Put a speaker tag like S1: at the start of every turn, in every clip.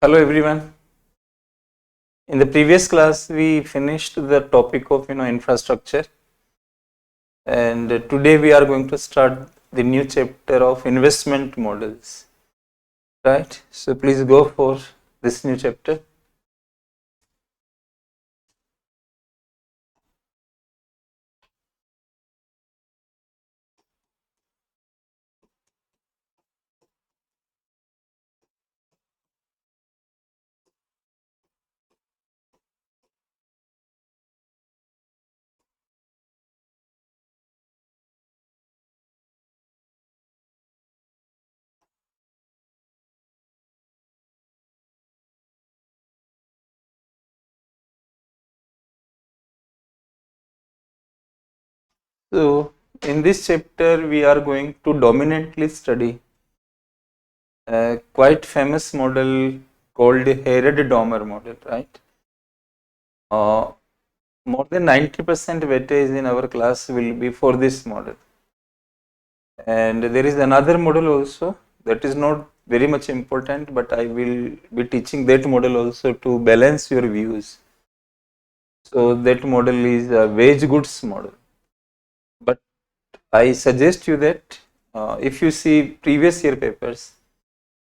S1: Hello everyone. In the previous class, we finished the topic of infrastructure, and today we are going to start the new chapter of investment models. Right. So please go for this new chapter. So in this chapter, we are going to dominantly study a quite famous model called Harrod-Domar model. Right. Uh, More than 90% weightage in our class will be for this model. And there is another model also that is not very much important, but I will be teaching that model also to balance your views. So that model is a wage goods model. But I suggest you that if you see previous year papers,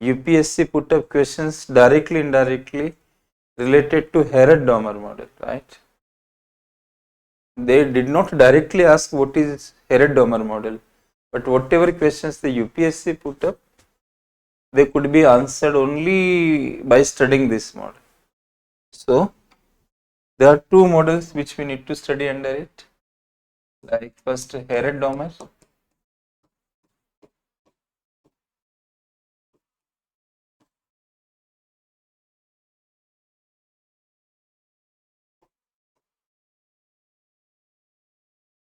S1: UPSC put up questions directly, indirectly related to Harrod-Domar model, right? They did not directly ask what is Harrod-Domar model, but whatever questions the UPSC put up, they could be answered only by studying this model. So there are two models which we need to study under it. Like first Harrod-Domar.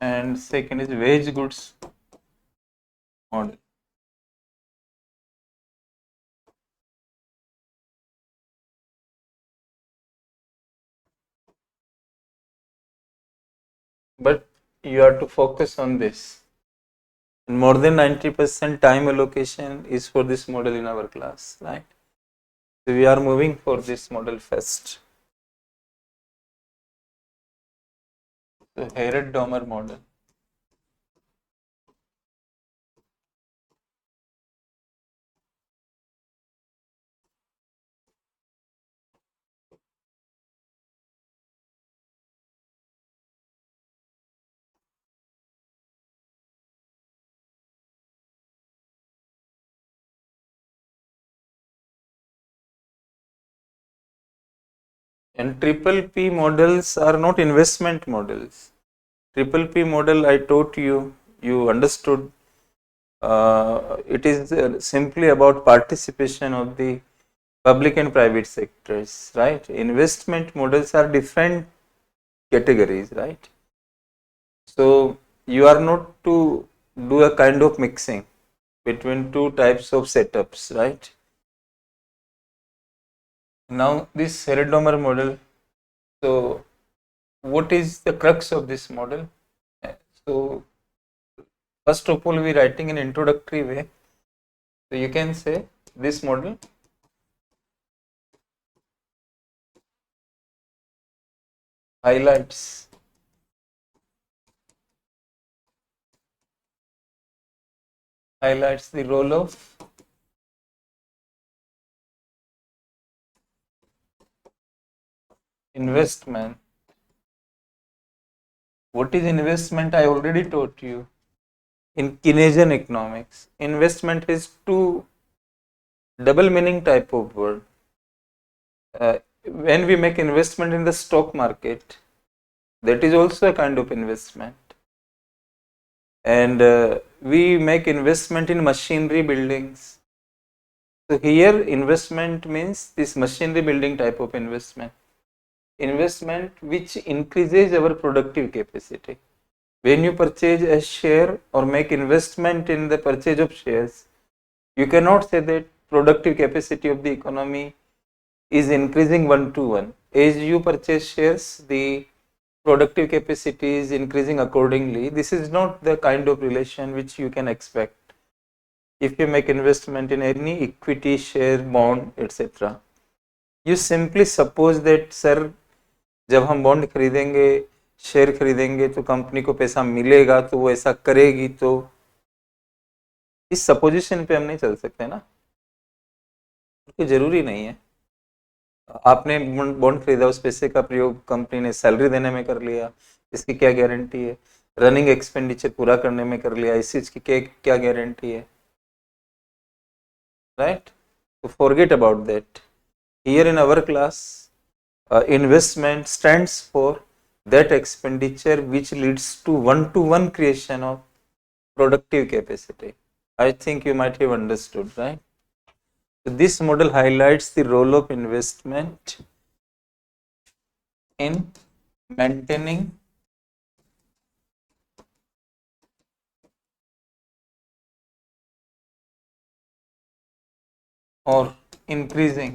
S1: And second is wage goods model. But you have to focus on this. And more than 90% time allocation is for this model in our class, right? So we are moving for this model first. So Harrod-Domar model. And triple P models are not investment models. Triple P model, I taught you, you understood. It is simply about participation of the public and private sectors, right? Investment models are different categories, right? So you are not to do a kind of mixing between two types of setups, right? Now this Harrod-Domar model, so what is the crux of this model? So first of all, we are writing an introductory way. So you can say this model highlights the role of investment. What is investment? I already taught you. In Keynesian economics, investment is two double meaning type of word. When we make investment in the stock market, that is also a kind of investment. And we make investment in machinery buildings. So here investment means this machinery building type of investment. Investment which increases our productive capacity. When you purchase a share or make investment in the purchase of shares, you cannot say that productive capacity of the economy is increasing 1-to-1. As you purchase shares, the productive capacity is increasing accordingly. This is not the kind of relation which you can expect if you make investment in any equity, share, bond, etc. You simply suppose that sir जब हम bond खरीदेंगे, share खरीदेंगे तो company को पैसा मिलेगा, तो वो ऐसा करेगी, तो इस सपोजिशन पे हम नहीं चल सकते ना, क्योंकि जरूरी नहीं है। आपने बॉन्ड खरीदा, उस पैसे का प्रयोग कंपनी ने सैलरी देने में कर लिया, इसकी क्या गारंटी है? रनिंग एक्सपेंडिचर पूरा करने में कर लिया, इस चीज की क्या गारंटी है? राइट? तो forget about that. Here in our class, investment stands for that expenditure which leads to one creation of productive capacity. I think you might have understood, right? So this model highlights the role of investment in maintaining or increasing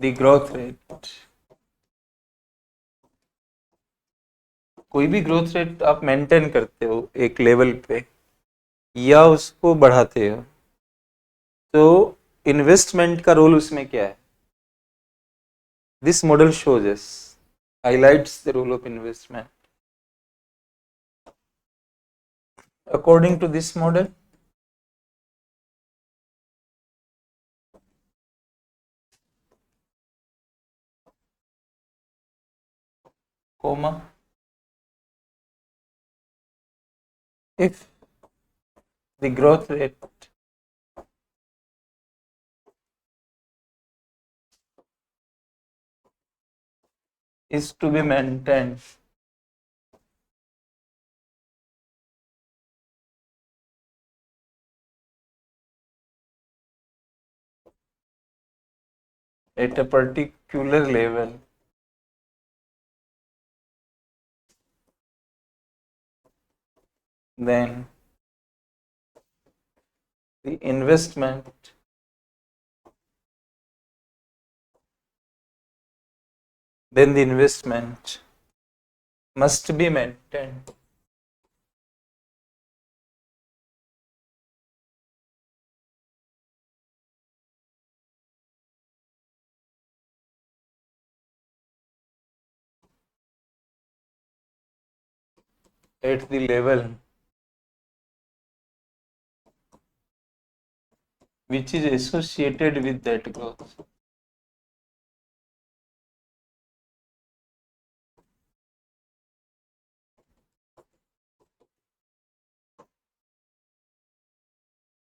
S1: the growth rate. कोई भी growth rate आप maintain करते हो एक level पे या उसको बढ़ाते हो, तो इन्वेस्टमेंट का रोल उसमें क्या है? This model shows us, highlights the role of investment. According to this model, if the growth rate is to be maintained at a particular level, then the investment must be maintained at the level which is associated with that growth.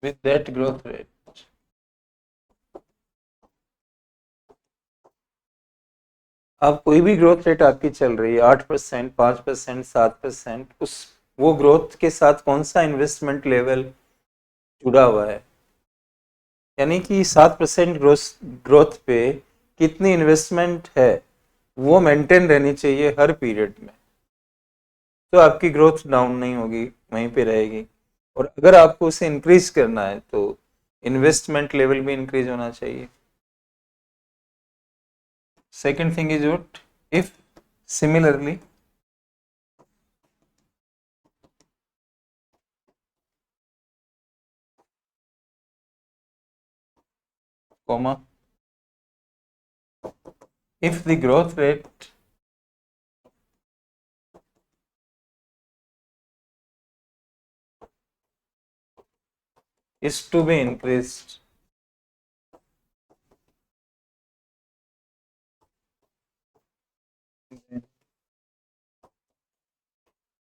S1: With that growth rate. अब कोई भी growth rate आपकी चल रही है 8%, 5%, 7%, उस वो growth के साथ कौन सा इन्वेस्टमेंट लेवल जुड़ा हुआ है? यानी कि 7% ग्रोथ पे कितनी इन्वेस्टमेंट है, वो मेंटेन रहनी चाहिए हर पीरियड में, तो आपकी ग्रोथ डाउन नहीं होगी, वहीं पे रहेगी। और अगर आपको उसे इंक्रीज करना है तो इन्वेस्टमेंट लेवल भी इंक्रीज होना चाहिए। Second thing is what, if similarly comma, if the growth rate is to be increased,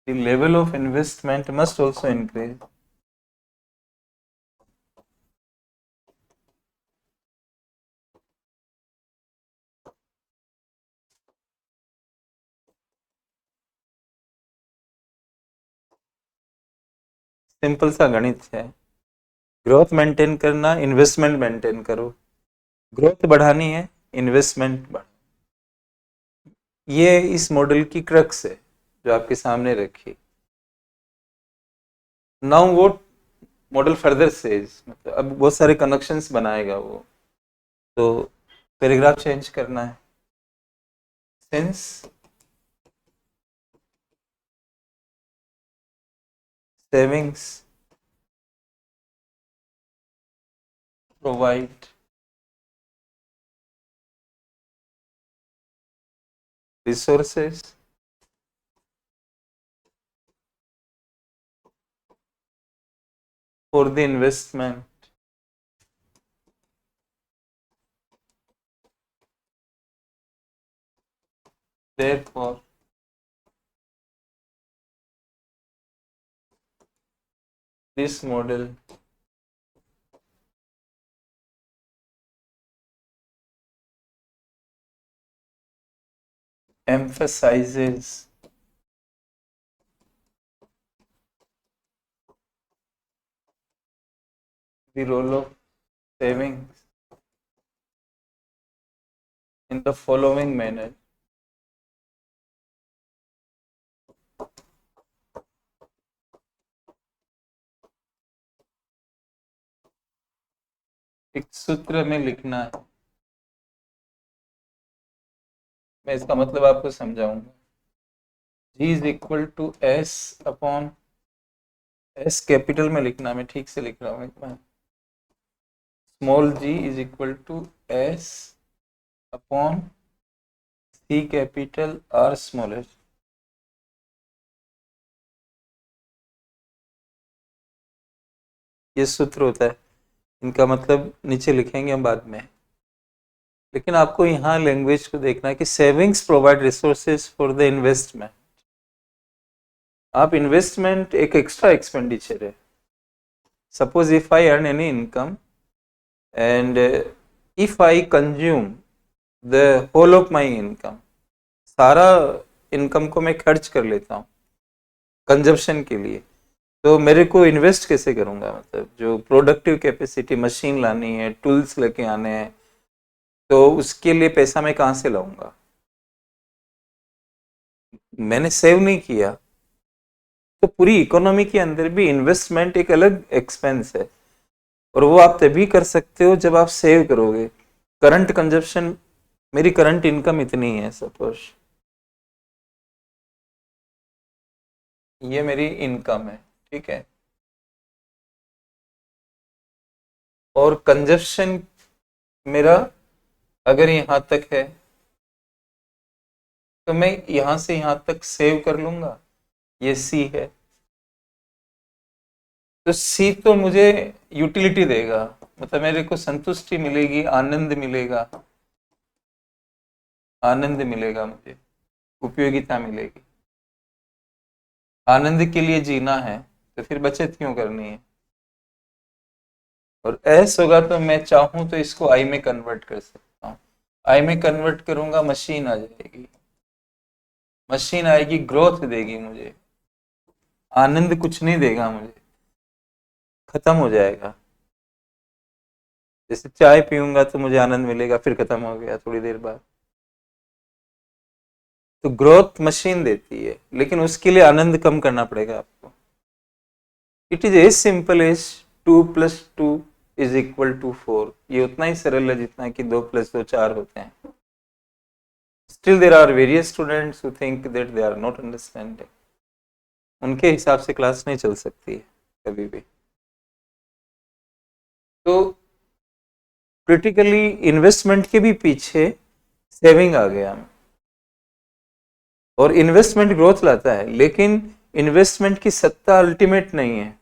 S1: the level of investment must also increase. Simple सा गणित है, ग्रोथ मेंटेन करना, इन्वेस्टमेंट मेंटेन करो। ग्रोथ बढ़ानी है, इन्वेस्टमेंट बढ़, ये इस मॉडल की क्रक्स है जो आपके सामने रखी। नाउ वो मॉडल फर्दर सेज, मतलब अब बहुत सारे कनेक्शंस बनाएगा वो, तो पैराग्राफ चेंज करना है। Since savings provide resources for the investment therefore this model emphasizes the role of savings in the following manner. एक सूत्र में लिखना है, मैं इसका मतलब आपको समझाऊंगा. G is equal to S upon S capital में लिखना, मैं ठीक से लिख रहा हूँ एक बार. Small g is equal to S upon C capital R small h. ये सूत्र होता है. इनका मतलब नीचे लिखेंगे हम बाद में, लेकिन आपको यहाँ लैंग्वेज को देखना है कि savings provide resources for the investment. आप इन्वेस्टमेंट एक एक्स्ट्रा एक्सपेंडिचर है. Suppose if I earn any income and if I consume the whole of my income, सारा इनकम को मैं खर्च कर लेता हूँ कंजप्शन के लिए, तो मेरे को इन्वेस्ट कैसे करूँगा? मतलब जो प्रोडक्टिव कैपेसिटी, मशीन लानी है, टूल्स लेके आने हैं, तो उसके लिए पैसा मैं कहाँ से लाऊंगा? मैंने सेव नहीं किया. तो पूरी इकोनॉमी के अंदर भी इन्वेस्टमेंट एक अलग एक्सपेंस है, और वो आप तभी कर सकते हो जब आप सेव करोगे. करंट कंजप्शन, मेरी करंट इनकम इतनी है, सपोज ये मेरी इनकम है, ठीक है, और कंजप्शन मेरा अगर यहाँ तक है, तो मैं यहाँ से यहाँ तक सेव कर लूंगा. ये सी है, तो सी तो मुझे यूटिलिटी देगा, मतलब मेरे को संतुष्टि मिलेगी, आनंद मिलेगा, आनंद मिलेगा, मुझे उपयोगिता मिलेगी. आनंद के लिए जीना है तो फिर बचत क्यों करनी है? और एस होगा तो मैं चाहूं तो इसको आई में कन्वर्ट कर सकता हूँ. आई में कन्वर्ट करूंगा, मशीन आ जाएगी, मशीन आएगी, ग्रोथ देगी मुझे, आनंद कुछ नहीं देगा मुझे, खत्म हो जाएगा. जैसे चाय पीऊंगा तो मुझे आनंद मिलेगा, फिर खत्म हो गया थोड़ी देर बाद. तो ग्रोथ मशीन देती है, लेकिन उसके लिए आनंद कम करना पड़ेगा आपको. It is as simple as 2 + 2 = 4. ये उतना ही सरल है जितना कि 2 + 2 4 होते हैं. Still there are various students who think that they are not understanding. उनके हिसाब से क्लास नहीं चल सकती है कभी भी. तो क्रिटिकली इन्वेस्टमेंट के भी पीछे सेविंग आ गया, और इन्वेस्टमेंट ग्रोथ लाता है, लेकिन इन्वेस्टमेंट की सत्ता अल्टीमेट नहीं है.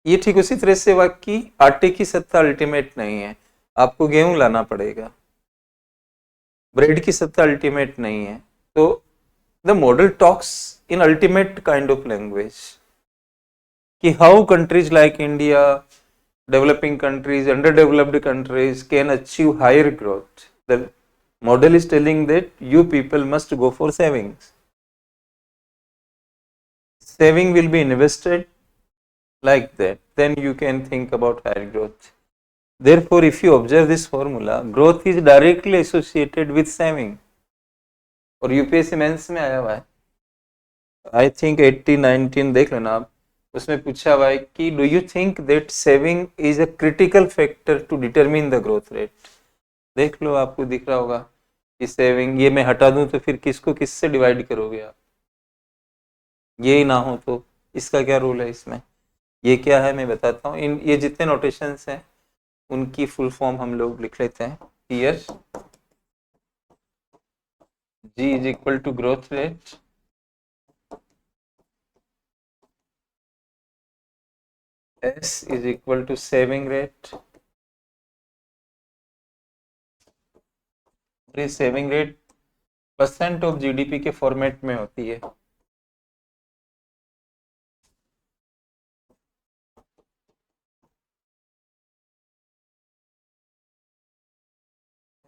S1: ये ठीक उसी तरह से वाक्य की आटे की सत्ता अल्टीमेट नहीं है, आपको गेहूं लाना पड़ेगा. ब्रेड की सत्ता अल्टीमेट नहीं है. तो the model talks in ultimate kind of language कि how countries like India, developing countries, underdeveloped countries can achieve higher growth. The model is telling that you people must go for savings. Saving will be invested like that. Then you can think about higher growth. Therefore, if you observe this formula, growth is directly associated with saving. और UPSC mains में आया हुआ है, I think 18-19 देख लेना आप. उसमें पूछा हुआ है कि do you think that saving is a critical factor to determine the growth rate. देख लो, आपको दिख रहा होगा कि सेविंग, ये मैं हटा दूं तो फिर किसको किससे डिवाइड करोगे आप? ये ही ना हो तो इसका क्या रोल है इसमें? ये क्या है मैं बताता हूँ. इन ये जितने नोटेशंस हैं उनकी फुल फॉर्म हम लोग लिख लेते हैं here. G is equal to growth rate, S is equal to saving rate, ये saving rate percent of GDP के फॉर्मेट में होती है।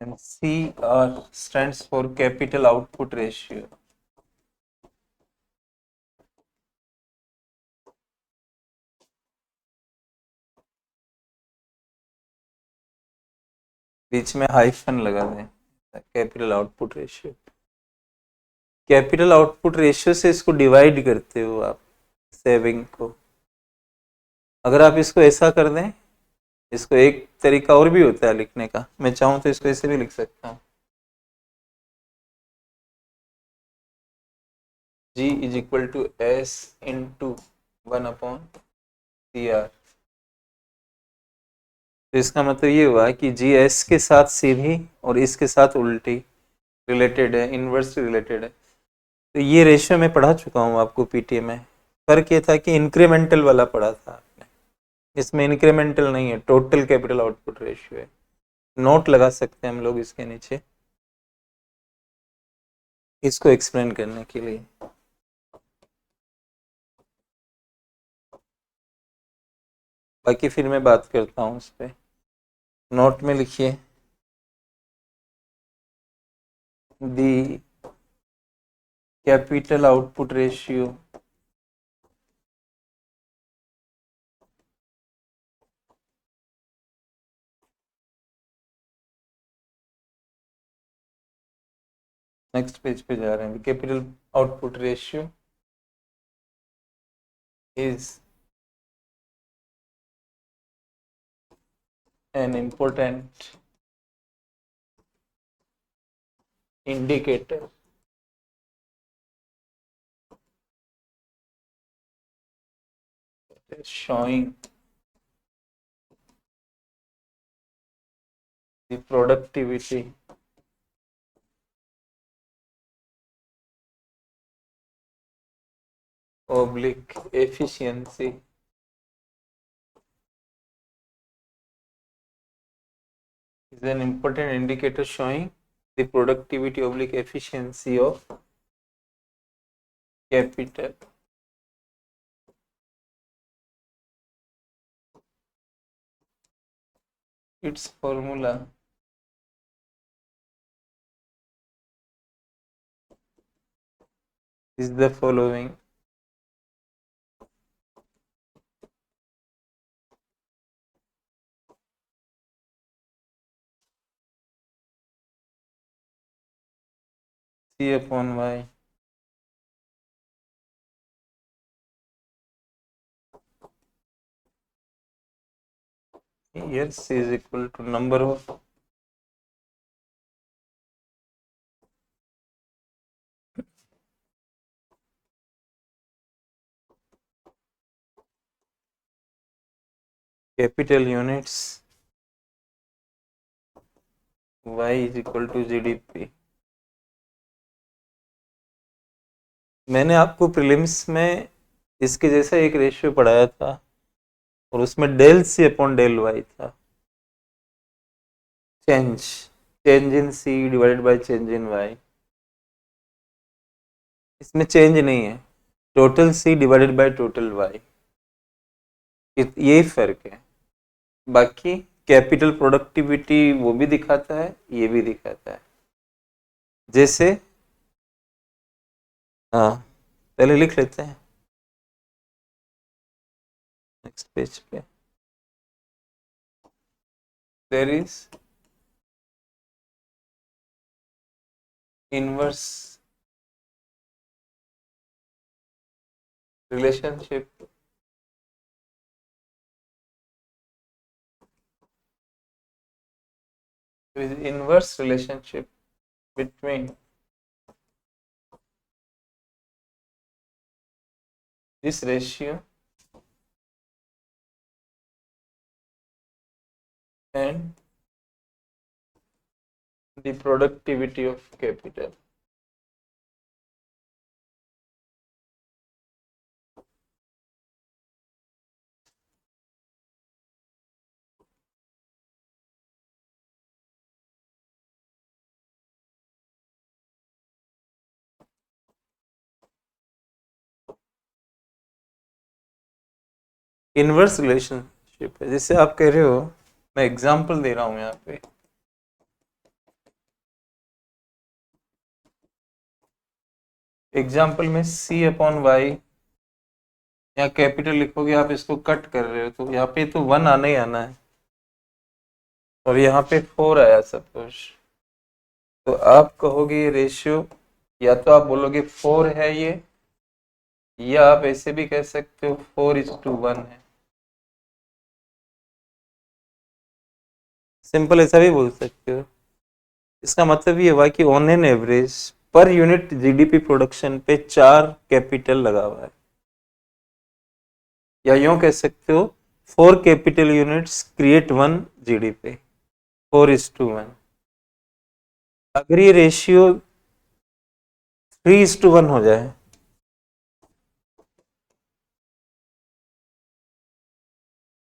S1: And CR stands for capital output ratio. बीच में हाइफन लगा दें, capital output ratio. Capital output ratio से इसको डिवाइड करते हो आप सेविंग को। अगर आप इसको ऐसा कर दें, इसको एक तरीका और भी होता है लिखने का, मैं चाहूँ तो इसको ऐसे भी लिख सकता हूँ, G is equal to S into 1/CR। तो इसका मतलब ये हुआ कि जी एस के साथ सीधी और इसके साथ उल्टी रिलेटेड है, इनवर्स रिलेटेड है। तो ये रेशियो मैं पढ़ा चुका हूँ आपको पीटीए में। फर्क ये था कि इंक्रीमेंटल वाला पढ़ा था आपने, इसमें इंक्रीमेंटल नहीं है, टोटल कैपिटल आउटपुट रेशियो है। नोट लगा सकते हैं हम लोग इसके नीचे इसको एक्सप्लेन करने के लिए। बाकी फिर मैं बात करता हूँ उस पर। नोट में लिखिए the capital output ratio next page पे जा रहे हैं। Capital output ratio is an important indicator showing the productivity oblique efficiency is an important indicator showing the productivity oblique efficiency of capital. Its formula is the following. C upon Y here C is equal to number of capital units, Y is equal to GDP. मैंने आपको prelims में इसके जैसा एक ratio पढ़ाया था और उसमें del C upon del Y था। Change in C divided by change in Y. इसमें चेंज नहीं है, total C divided by total Y, यही फर्क है। बाकी कैपिटल प्रोडक्टिविटी वो भी दिखाता है, ये भी दिखाता है। जैसे हाँ, पहले लिख लेते हैं नेक्स्ट पेज पे। There is inverse relationship between this ratio and the productivity of capital. Inverse relationship है, जैसे आप कह रहे हो, मैं एग्जांपल दे रहा हूं यहाँ पे। एग्जाम्पल में सी अपॉन वाई, या कैपिटल लिखोगे आप, इसको कट कर रहे हो तो यहाँ पे तो 1 आना ही आना है, और यहाँ पे 4 आया सपोज, तो आप कहोगे ये रेशियो, या तो आप बोलोगे 4 है ये, या आप ऐसे भी कह सकते हो 4:1 है। सिंपल ऐसा भी बोल सकते हो। इसका मतलब ये हुआ कि on an average per unit GDP production पे 4 कैपिटल लगा हुआ है, या यूं कह सकते हो 4 कैपिटल यूनिट्स क्रिएट 1 जीडीपी, 4:1। अगर ये रेशियो 3:1 हो जाए,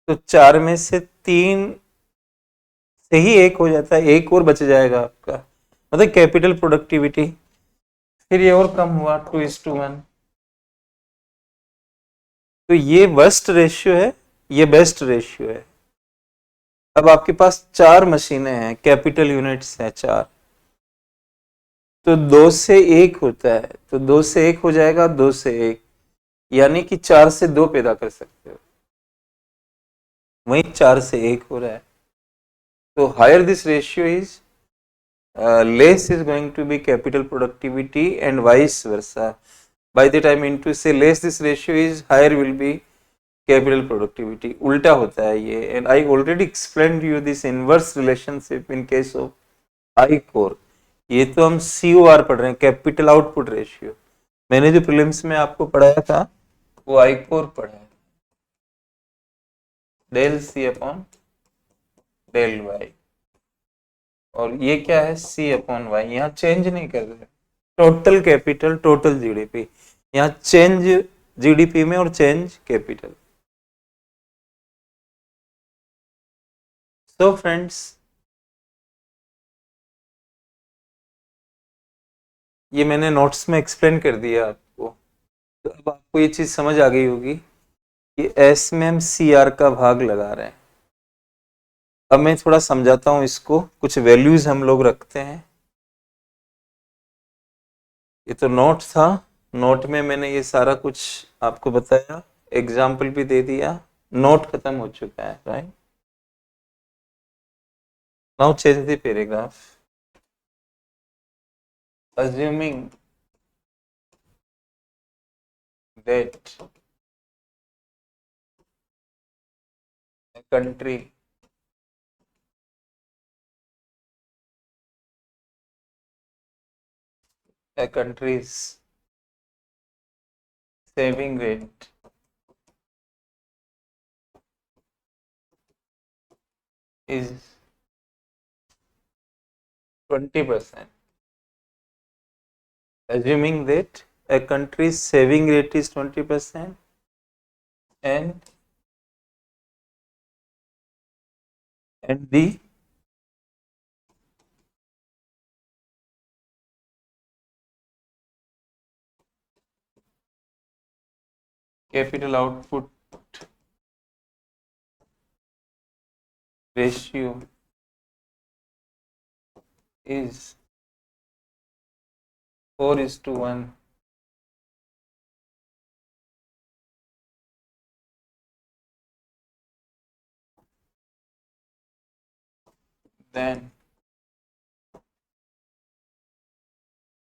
S1: तो 4 में से 3 से ही 1 हो जाता है, 1 और बच जाएगा आपका, मतलब कैपिटल प्रोडक्टिविटी। फिर ये और कम हुआ 2:1। तो ये वर्स्ट रेशियो है, ये बेस्ट रेशियो है। अब आपके पास 4 मशीनें हैं, कैपिटल यूनिट्स हैं 4, तो 2 से 1 होता है, तो 2 से 1 हो जाएगा, 2 से 1, यानी कि 4 से 2 पैदा कर सकते हो, वहीं 4 से 1 हो रहा है। तो hire this ratio is, less is going to be capital productivity and vice versa. By the time into say less this ratio is, higher will be capital productivity. उल्टा होता है ये, and I already explained you this inverse relationship in case of I core. ये तो हम COR पढ़ रहे हैं, कैपिटल आउटपुट रेशियो। मैंने जो प्रीलिम्स में आपको पढ़ाया था वो I core पढ़ा है, del C upon del Y, और ये क्या है C अपॉन वाई, यहाँ चेंज नहीं कर रहे, टोटल कैपिटल टोटल जीडीपी, यहाँ चेंज जीडीपी में और चेंज कैपिटल। सो फ्रेंड्स, ये मैंने नोट्स में एक्सप्लेन कर दिया आपको, तो अब आपको ये चीज समझ आ गई होगी कि एस में हम सी आर का भाग लगा रहे हैं। अब मैं थोड़ा समझाता हूँ इसको, कुछ वैल्यूज हम लोग रखते हैं। ये तो नोट था, नोट में मैंने ये सारा कुछ आपको बताया, एग्जाम्पल भी दे दिया, नोट खत्म हो चुका है, right. Now change the paragraph. assuming that a country's saving rate is 20%. Assuming that a country's saving rate is 20% and the capital output ratio is 4:1, then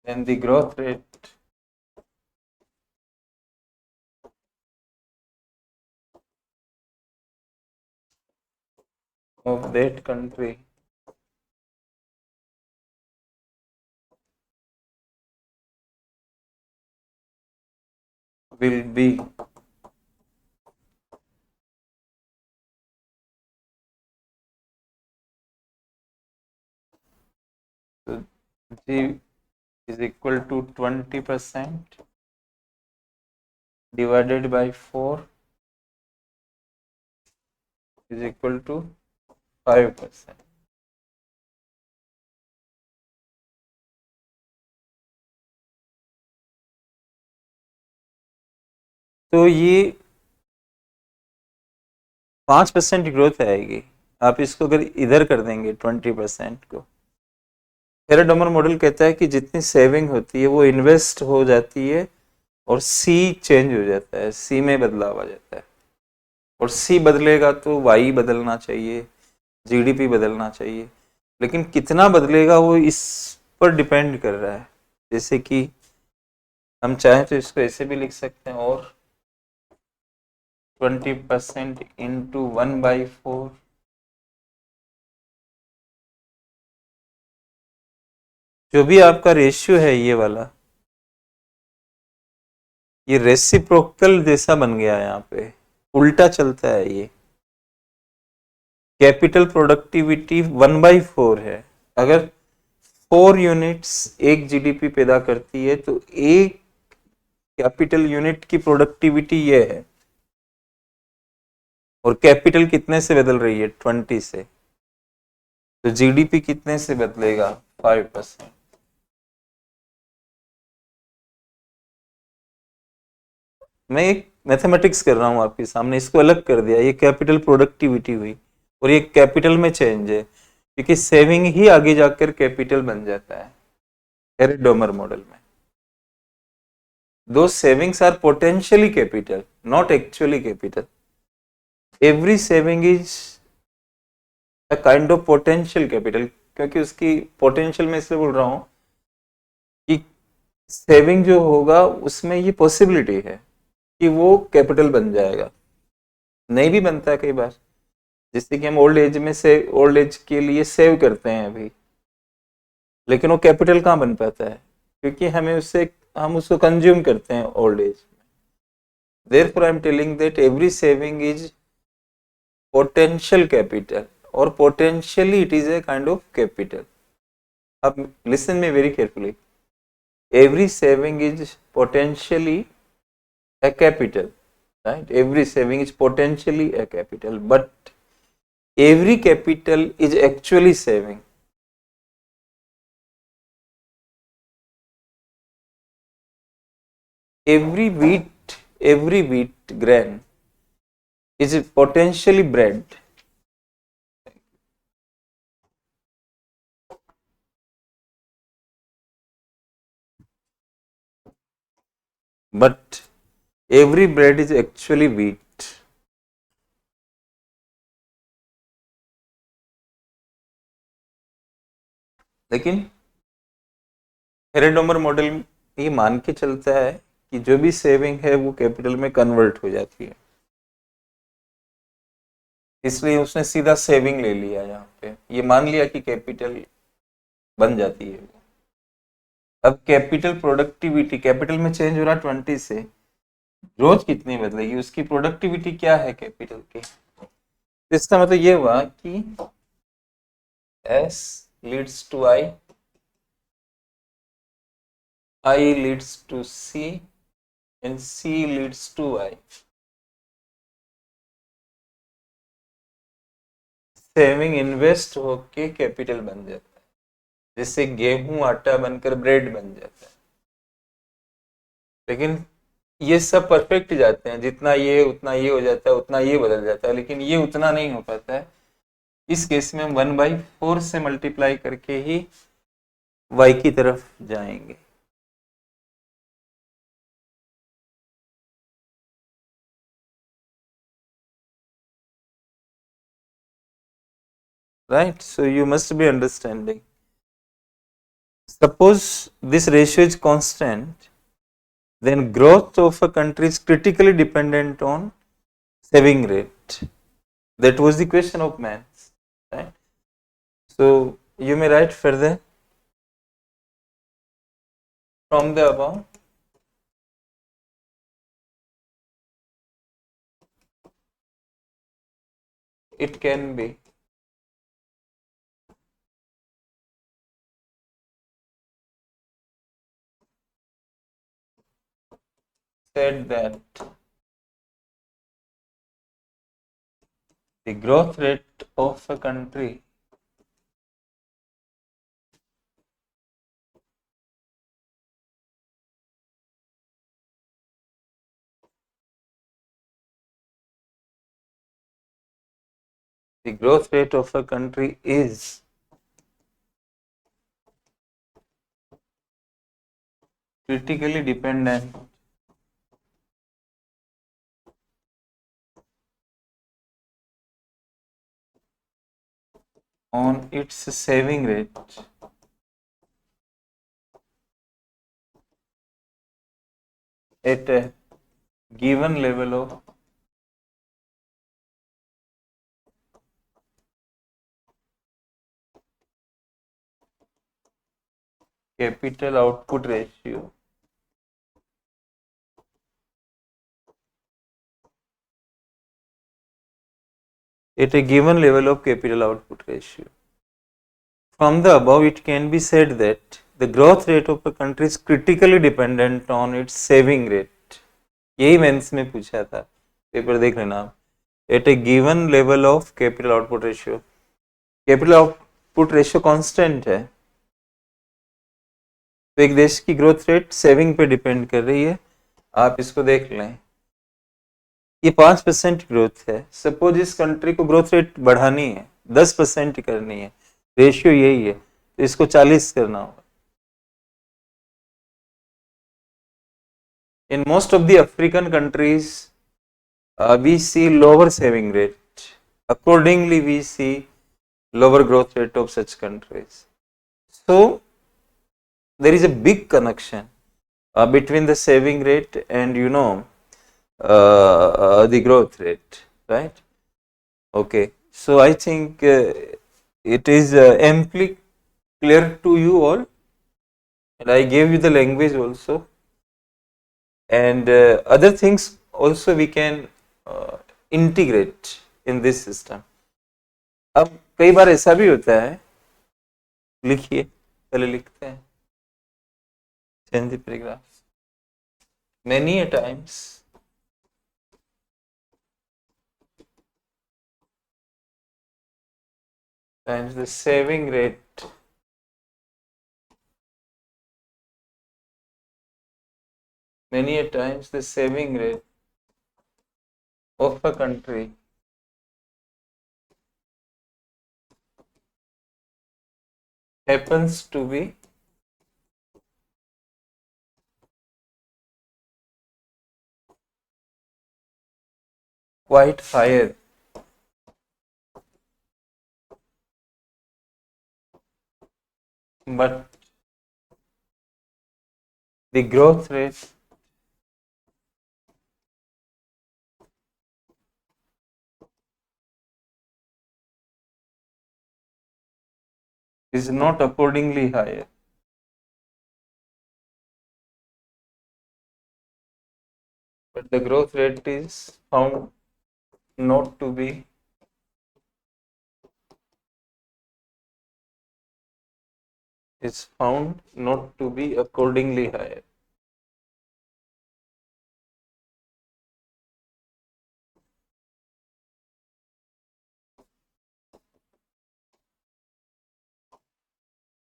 S1: the growth rate of that country will be G is equal to 20% divided by 4 is equal to 5%. तो ये 5% growth आएगी। आप इसको अगर इधर कर देंगे 20% को, हेराडोमर मॉडल कहता है कि जितनी सेविंग होती है वो इन्वेस्ट हो जाती है और सी चेंज हो जाता है, सी में बदलाव आ जाता है, और सी बदलेगा तो वाई बदलना चाहिए, जीडीपी बदलना चाहिए, लेकिन कितना बदलेगा वो इस पर डिपेंड कर रहा है। जैसे कि हम चाहें तो इसको ऐसे भी लिख सकते हैं, और 20% इंटू 1/4, जो भी आपका रेशियो है ये वाला, ये रेसिप्रोकल जैसा बन गया है, यहाँ पे उल्टा चलता है ये। कैपिटल प्रोडक्टिविटी 1/4 है। अगर 4 यूनिट्स एक जीडीपी पैदा करती है तो एक कैपिटल यूनिट की प्रोडक्टिविटी ये है, और कैपिटल कितने से बदल रही है? 20 से। तो जीडीपी कितने से बदलेगा? 5%। मैं एक मैथमेटिक्स कर रहा हूं आपके सामने, इसको अलग कर दिया, ये कैपिटल प्रोडक्टिविटी हुई और ये कैपिटल में चेंज है, क्योंकि सेविंग ही आगे जाकर कैपिटल बन जाता है हेरेडोमर मॉडल में। दो savings are potentially capital, not actually capital. Every saving is a kind of potential capital, क्योंकि उसकी पोटेंशियल में इसलिए बोल रहा हूं कि सेविंग जो होगा उसमें ये पॉसिबिलिटी है कि वो कैपिटल बन जाएगा। नहीं भी बनता है कई बार, जैसे कि हम ओल्ड एज में से ओल्ड एज के लिए सेव करते हैं अभी, लेकिन वो कैपिटल कहाँ बन पाता है? क्योंकि हमें उससे हम उसको कंज्यूम करते हैं ओल्ड एज में। Therefore I am telling that every saving is potential capital, और potentially it is a kind of capital. अब listen me very carefully, every saving is potentially a capital, right? Every saving is potentially a capital, but every capital is actually saving. Every wheat grain is potentially bread, but every bread is actually wheat. लेकिन हेरेडोमर model ये मान के चलता है कि जो भी saving है वो कैपिटल में कन्वर्ट हो जाती है, इसलिए उसने सीधा सेविंग ले लिया। यहाँ पे ये मान लिया कि कैपिटल बन जाती है। अब कैपिटल प्रोडक्टिविटी, कैपिटल में चेंज हो रहा है 20 से, रोज कितनी बदलेगी? उसकी प्रोडक्टिविटी क्या है कैपिटल की? तो इसका मतलब ये हुआ कि S leads to I leads to C and C leads to I। Saving invest होके कैपिटल बन जाता है, जैसे गेहूं आटा बनकर ब्रेड बन जाता है। लेकिन ये सब परफेक्ट जाते हैं, जितना ये उतना ये हो जाता है, उतना ये बदल जाता है, लेकिन ये उतना नहीं हो पाता है। इस केस में हम 1/4 से मल्टीप्लाई करके ही y की तरफ जाएंगे। Right, so you must be understanding. Suppose this ratio is constant, then growth of a country is critically dependent on saving rate. That was the question of maths, right? So you may write further from the above. It can be said that the growth rate of a country is critically dependent on its saving rate at a given level of capital output ratio at a given level of capital output ratio. From the above, it can be said that the growth rate of a country is critically dependent on its saving rate. यही mains में पूछा था, paper देख लेना आप. At a given level of capital output ratio. Capital output ratio constant है, तो एक देश की ग्रोथ रेट सेविंग पे डिपेंड कर रही है. आप इसको देख लें, ये 5% ग्रोथ है. सपोज इस कंट्री को ग्रोथ रेट बढ़ानी है, 10% करनी है, रेशियो यही है, तो इसको 40 करना होगा. In most of the African countries, we see lower saving rate. Accordingly, we see lower growth rate of such countries. So, there is a big connection between the saving rate and the growth rate, right? Okay, so I think it is amply clear to you all, and I gave you the language also, and other things also we can integrate in this system. अब कई बार ऐसा भी होता है, लिखिए, पहले लिखते हैं, change the paragraph. Many a times the saving rate of a country happens to be quite higher but the growth rate is not accordingly higher. But the growth rate is found not to be accordingly higher.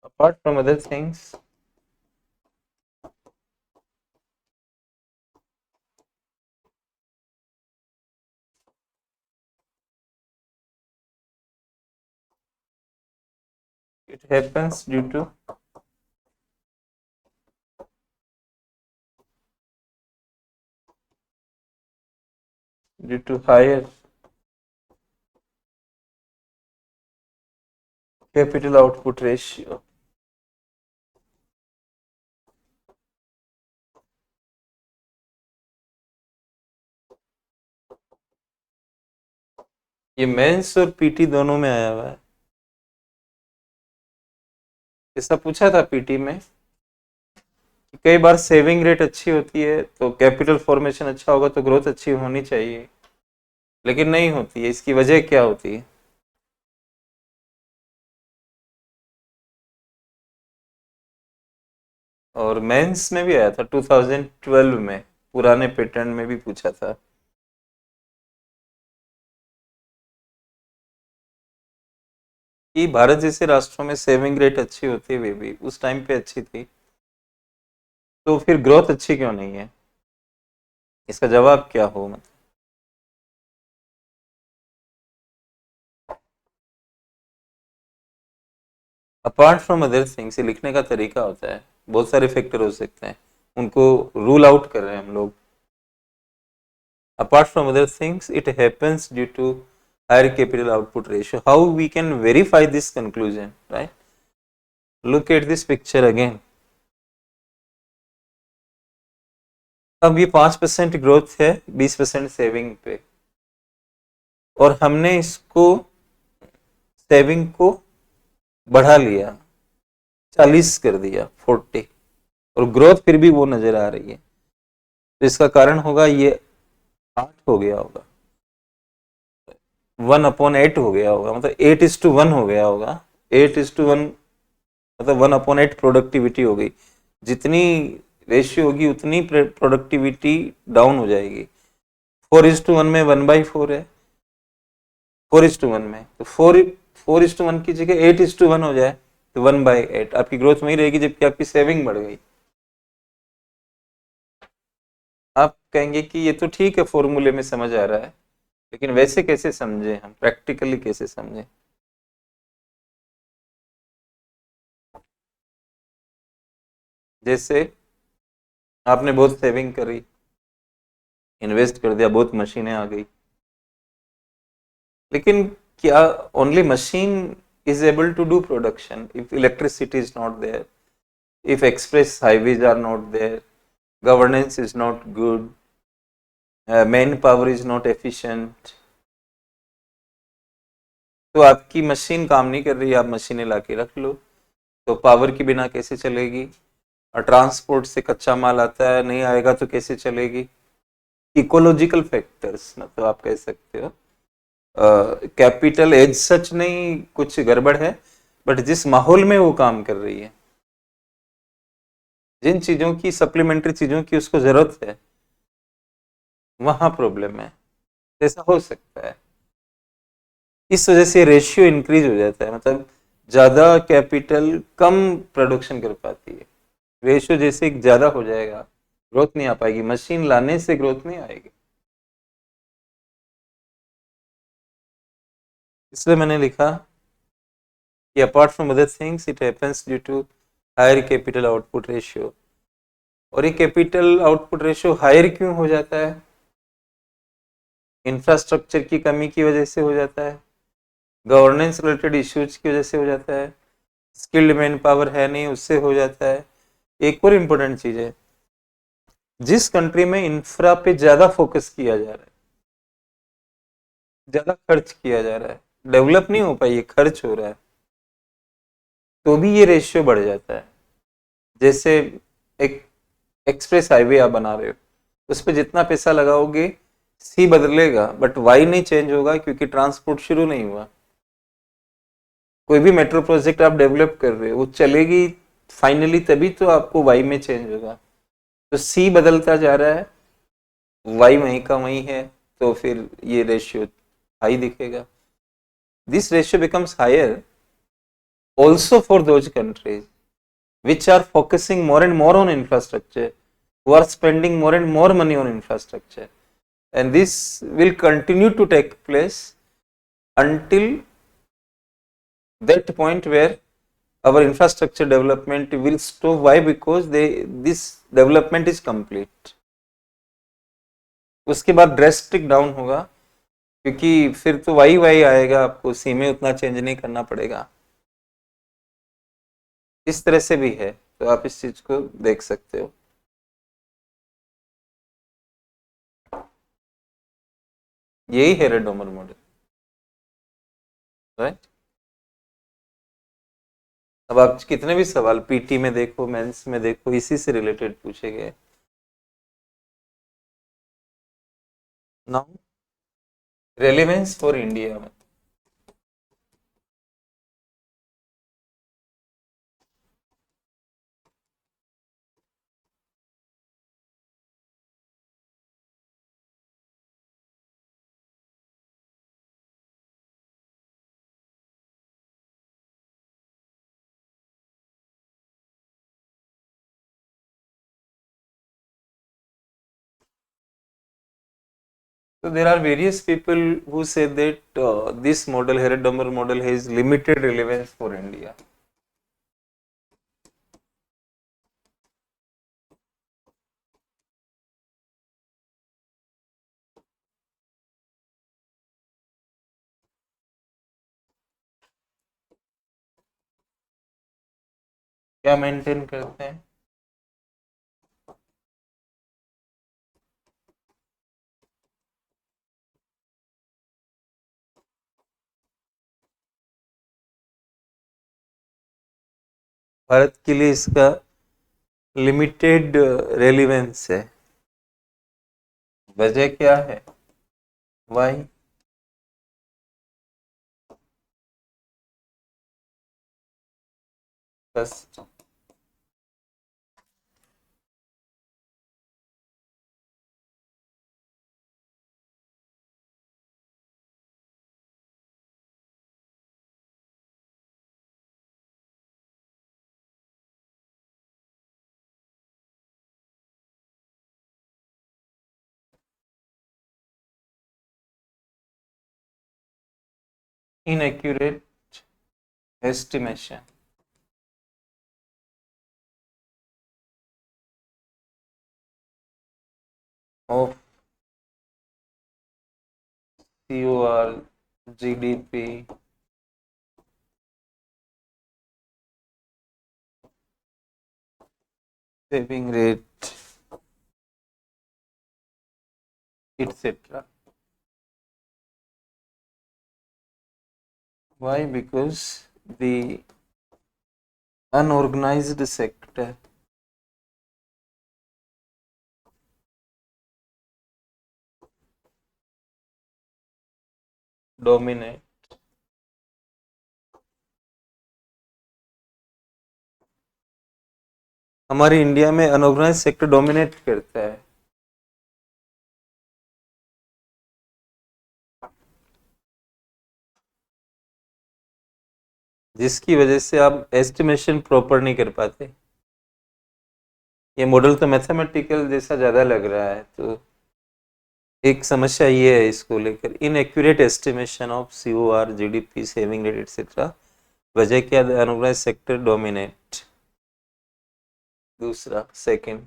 S1: Apart from other things, it happens due to higher capital output ratio. ये mains और PT दोनों में आया हुआ है. ऐसा पूछा था पीटी में, कई बार सेविंग रेट अच्छी होती है तो कैपिटल फॉर्मेशन अच्छा होगा तो ग्रोथ अच्छी होनी चाहिए, लेकिन नहीं होती है. इसकी वजह क्या होती है? और मेंस में भी आया था 2012 में, पुराने पैटर्न में भी पूछा था। कि भारत जैसे राष्ट्रों में सेविंग रेट अच्छी होती हुई भी उस टाइम पे अच्छी थी, तो फिर ग्रोथ अच्छी क्यों नहीं है? इसका जवाब क्या हो मतलब? अपार्ट फ्रॉम अदर थिंग्स, ये लिखने का तरीका होता है, बहुत सारे फैक्टर हो सकते हैं, उनको रूल आउट कर रहे हैं हम लोग। Apart from other things, it happens due to higher capital output ratio. How we can verify this conclusion, right? Look at this picture again. अब ये 5% ग्रोथ है 20% सेविंग पे, और हमने इसको सेविंग को बढ़ा लिया, 40 कर दिया, 40, और ग्रोथ फिर भी वो नजर आ रही है। तो इसका कारण होगा ये 8 हो गया होगा, 1/8 हो गया होगा, मतलब 8:1 हो गया होगा। 8:1 मतलब 1/8 प्रोडक्टिविटी हो गई। जितनी रेशियो होगी उतनी प्रोडक्टिविटी डाउन हो जाएगी। 4:1 में 1/4 है, 4:1 में, तो 4:1 की जगह 8:1 हो जाए तो 1/8, आपकी ग्रोथ वही रहेगी, जबकि आपकी सेविंग बढ़ गई। आप कहेंगे कि ये तो ठीक है, फॉर्मूले में समझ आ रहा है, लेकिन वैसे कैसे समझे, हम प्रैक्टिकली कैसे समझे? जैसे आपने बहुत सेविंग करी, इन्वेस्ट कर दिया, बहुत मशीनें आ गई, लेकिन क्या only machine is able to do production if electricity is not there, if express highways are not there, governance is not good, manpower is not efficient, तो आपकी मशीन काम नहीं कर रही, आप मशीनें ला के रख लो, तो पावर के बिना कैसे चलेगी? और ट्रांसपोर्ट से कच्चा माल आता है, नहीं आएगा तो कैसे चलेगी? इकोलॉजिकल फैक्टर्स, मतलब आप कह सकते हो कैपिटल एज सच नहीं, कुछ गड़बड़ है, बट जिस माहौल में वो काम कर रही है, जिन चीजों की, सप्लीमेंट्री चीजों की उसको जरूरत है, वहां प्रॉब्लम है। ऐसा हो सकता है, इस वजह से रेशियो इंक्रीज हो जाता है, मतलब ज्यादा कैपिटल कम प्रोडक्शन कर पाती है। रेशियो जैसे ज्यादा हो जाएगा, ग्रोथ नहीं आ पाएगी, मशीन लाने से ग्रोथ नहीं आएगी। इसलिए मैंने लिखा कि apart from other things it happens due to higher capital output ratio. और ये कैपिटल आउटपुट रेशियो हायर क्यों हो जाता है? इंफ्रास्ट्रक्चर की कमी की वजह से हो जाता है, गवर्नेंस रिलेटेड इश्यूज की वजह से हो जाता है, स्किल्ड मैन पावर है नहीं उससे हो जाता है। एक और इम्पोर्टेंट चीज है, जिस कंट्री में इंफ्रा पे ज्यादा फोकस किया जा रहा है, ज्यादा खर्च किया जा रहा है, डेवलप नहीं हो पाई, ये खर्च हो रहा है, तो भी ये रेशियो बढ़ जाता है। जैसे एक एक्सप्रेस हाईवे आप बना रहे हो, उस पर जितना पैसा लगाओगे सी बदलेगा, बट वाई नहीं चेंज होगा, क्योंकि ट्रांसपोर्ट शुरू नहीं हुआ। कोई भी मेट्रो प्रोजेक्ट आप डेवलप कर रहे हो, वो चलेगी फाइनली तभी तो आपको वाई में चेंज होगा। तो सी बदलता जा रहा है, वाई वहीं का वहीं है, तो फिर ये रेशियो हाई दिखेगा। This ratio becomes higher also for those countries which are focusing more and more on infrastructure, who are spending more and more money on infrastructure, and this will continue to take place until that point where our infrastructure development will stop. Why? Because this development is complete. उसके बाद drastic down होगा, क्योंकि फिर तो Y Y आएगा, आपको सी में उतना चेंज नहीं करना पड़ेगा। इस तरह से भी है, तो आप इस चीज को देख सकते हो। यही है रेडोमर मॉडल, राइट? अब आप कितने भी सवाल पीटी में देखो, मेंस में देखो, इसी से रिलेटेड पूछे गए। नाउ रेलेवेंस फॉर इंडिया में, So there are various people who say that this model, Harrod-Domar model, has limited relevance for India. क्या मेंटेन करते हैं? भारत के लिए इसका लिमिटेड रेलिवेंस है। वजह क्या है? वाई? बस inaccurate estimation of COR, GDP, saving rate, etc. Why? Because the unorganized sector dominate हमारे इंडिया में अनऑर्गेनाइज सेक्टर डोमिनेट करता है। जिसकी वजह से आप एस्टिमेशन प्रॉपर नहीं कर पाते। ये मॉडल तो मैथमेटिकल जैसा ज़्यादा लग रहा है, तो एक समस्या ये है इसको लेकर, inaccurate estimation of COR, GDP, saving rate etcetera. वजह क्या? Unorganised sector dominate. दूसरा, second,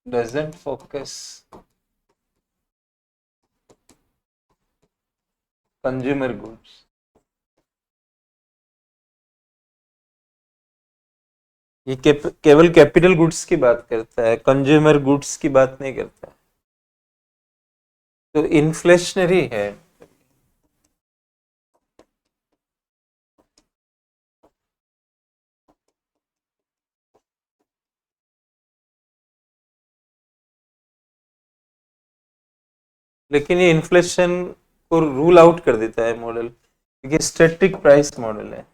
S1: doesn't focus consumer goods। ये केवल कैपिटल गुड्स की बात करता है, कंज्यूमर गुड्स की बात नहीं करता। तो इन्फ्लेशनरी है। लेकिन ये इन्फ्लेशन को रूल आउट कर देता है मॉडल, क्योंकि स्टैटिक प्राइस मॉडल है।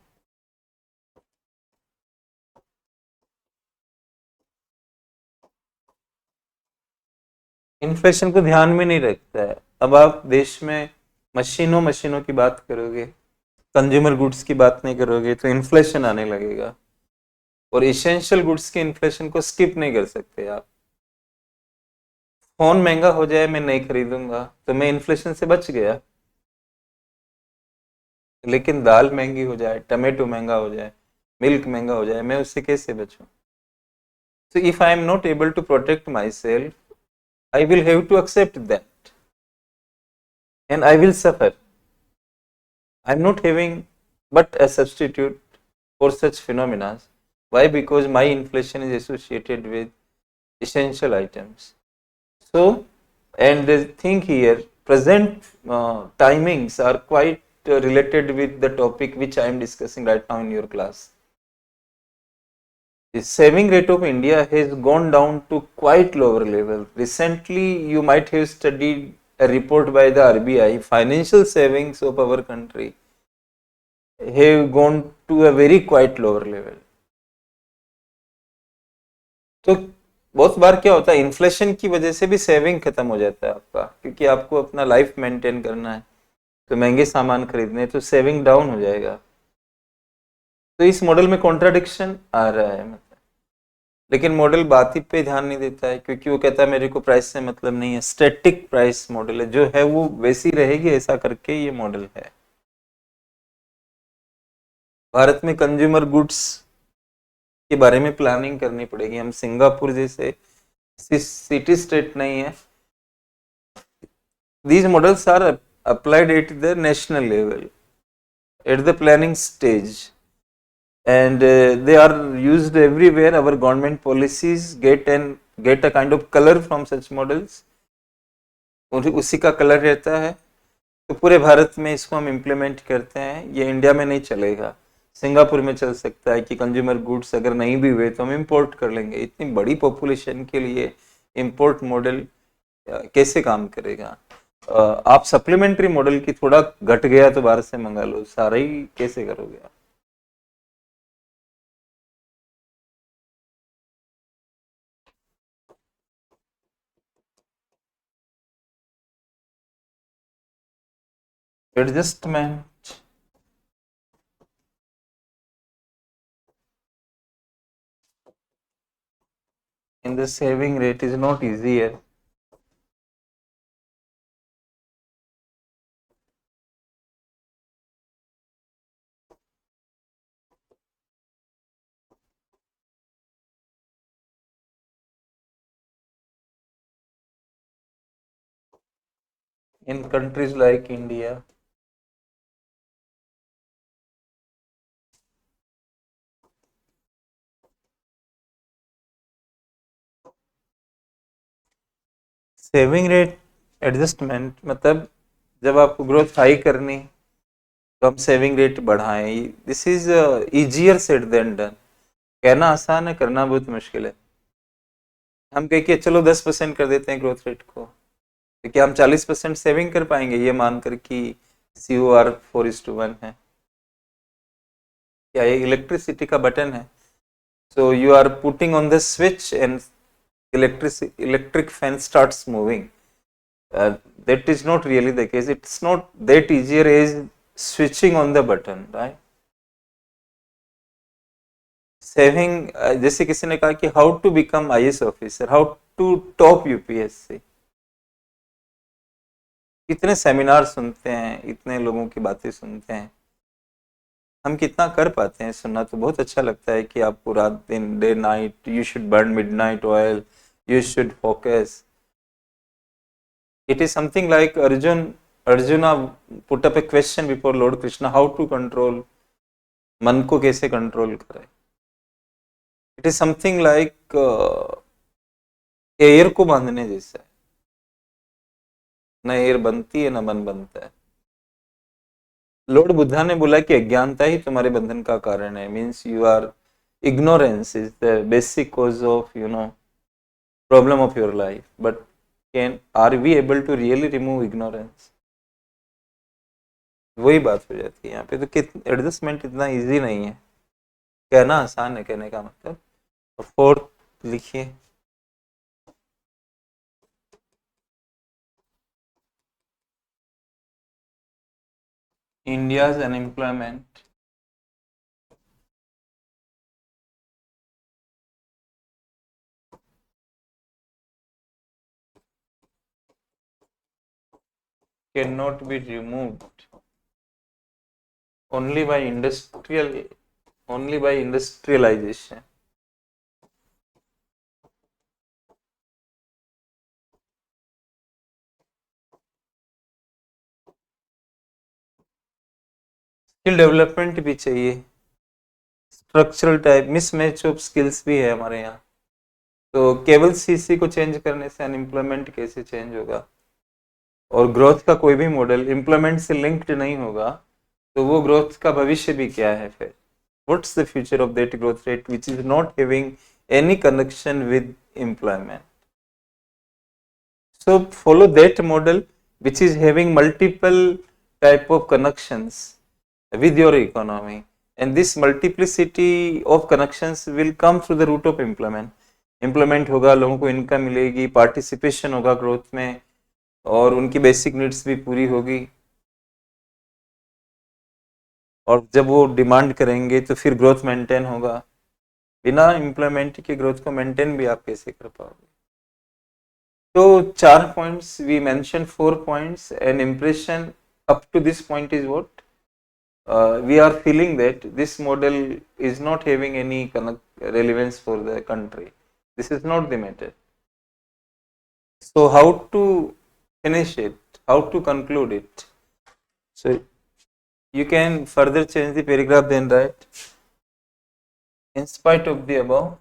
S1: इन्फ्लेशन को ध्यान में नहीं रखता है। अब आप देश में मशीनों की बात करोगे, कंज्यूमर गुड्स की बात नहीं करोगे, तो इन्फ्लेशन आने लगेगा। और इसेंशियल गुड्स के इन्फ्लेशन को स्किप नहीं कर सकते आप। फोन महंगा हो जाए, मैं नहीं खरीदूंगा, तो मैं इन्फ्लेशन से बच गया। लेकिन दाल महंगी हो जाए, टमाटो महंगा हो जाए, मिल्क महंगा हो जाए, मैं उससे कैसे बचूं? So if I am not able to protect myself, I will have to accept that and I will suffer. I am not having but a substitute for such phenomena. Why? Because my inflation is associated with essential items. So, and the thing here, present timings are quite related with the topic which I am discussing right now in your class. The saving rate of India has gone down to quite lower level. Recently, you might have studied a report by the RBI. Financial savings of our country have gone to a very quite lower level. तो बहुत बार क्या होता है, inflation की वजह से भी saving खत्म हो जाता है आपका, क्योंकि आपको अपना लाइफ मेंटेन करना है, तो महंगे सामान खरीदने, तो सेविंग डाउन हो जाएगा। तो इस मॉडल में कॉन्ट्राडिक्शन आ रहा है मतलब, लेकिन मॉडल बात ही पे ध्यान नहीं देता है, क्योंकि वो कहता है मेरे को प्राइस से मतलब नहीं है, स्टैटिक प्राइस मॉडल है, जो है वो वैसी रहेगी, ऐसा करके ये मॉडल है। भारत में कंज्यूमर गुड्स के बारे में प्लानिंग करनी पड़ेगी। हम सिंगापुर जैसे सिटी स्टेट नहीं है। These models are applied at the national level, at the planning stage, and they are used everywhere. Our government policies get a kind of color from such models, उसी का colour रहता है, तो पूरे भारत में इसको हम इम्प्लीमेंट करते हैं। ये इंडिया में नहीं चलेगा, सिंगापुर में चल सकता है कि कंज्यूमर गुड्स अगर नहीं भी हुए तो हम इंपोर्ट कर लेंगे। इतनी बड़ी पॉपुलेशन के लिए इंपोर्ट मॉडल कैसे काम करेगा? आप सप्लीमेंट्री मॉडल की थोड़ा घट गया तो बाहर से मंगा लो, सारा ही कैसे करोगे आप? Adjustment in the saving rate is not easier. In countries like India, saving rate adjustment मतलब जब आपको ग्रोथ हाई करनी तो हम सेविंग रेट बढ़ाएं। This is easier said than done. कहना आसान है, करना बहुत मुश्किल है। हम कह के चलो 10% कर देते हैं ग्रोथ रेट को, तो क्या हम 40% सेविंग कर पाएंगे ये मानकर कि COR 4:1 है? क्या ये इलेक्ट्रिसिटी का बटन है? So you are putting on the switch and electric fan starts moving. That is not really the case. It's not that easier as switching on the button, right? सेविंग, जैसे किसी ने कहा कि how to become IAS officer, how to top UPSC, इतने seminar सुनते हैं, इतने लोगों की बातें सुनते हैं, हम कितना कर पाते हैं? सुनना तो बहुत अच्छा लगता है कि आपको रात दिन, day night, you should burn midnight oil, you should focus. It is something like Arjuna put up a question before Lord Krishna, how to control, मन को कैसे कंट्रोल करें? It is something like air को बांधने जैसा है, न air बनती है न मन बनता है। लॉर्ड बुद्धा ने बोला कि अज्ञानता ही तुम्हारे बंधन का कारण है, means you are, ignorance is the basic cause of problem of your life, but are we able to really remove ignorance? वही बात हो जाती है यहाँ पे। तो एडजस्टमेंट इतना इजी नहीं है, कहना आसान है, कहने का मतलब। और फोर्थ लिखिए, India's unemployment can not be removed only by industrialization. Skill development भी चाहिए, structural type mismatch of skills भी है हमारे यहाँ। तो केवल CC को चेंज करने से अनएम्प्लॉयमेंट कैसे चेंज होगा? और ग्रोथ का कोई भी मॉडल एम्प्लॉयमेंट से लिंक्ड नहीं होगा, तो वो ग्रोथ का भविष्य भी क्या है फिर? What's the future of that growth rate which is not having any connection with employment? So follow that model which is having multiple type of connections with your economy, and this multiplicity of connections will come through the route of employment. Employment होगा, लोगों को income मिलेगी, participation होगा growth में, और उनकी basic needs भी पूरी होगी। और जब वो डिमांड करेंगे तो फिर ग्रोथ मेंटेन होगा। बिना एम्प्लॉयमेंट की ग्रोथ को मेंटेन भी आप कैसे कर पाओगे? तो 4 points we mention, 4 points, an impression up to this point is what we are feeling that this model is not having any relevance for the country. This is not the matter. So how to finish it? How to conclude it? So you can further change the paragraph then write, in spite of the above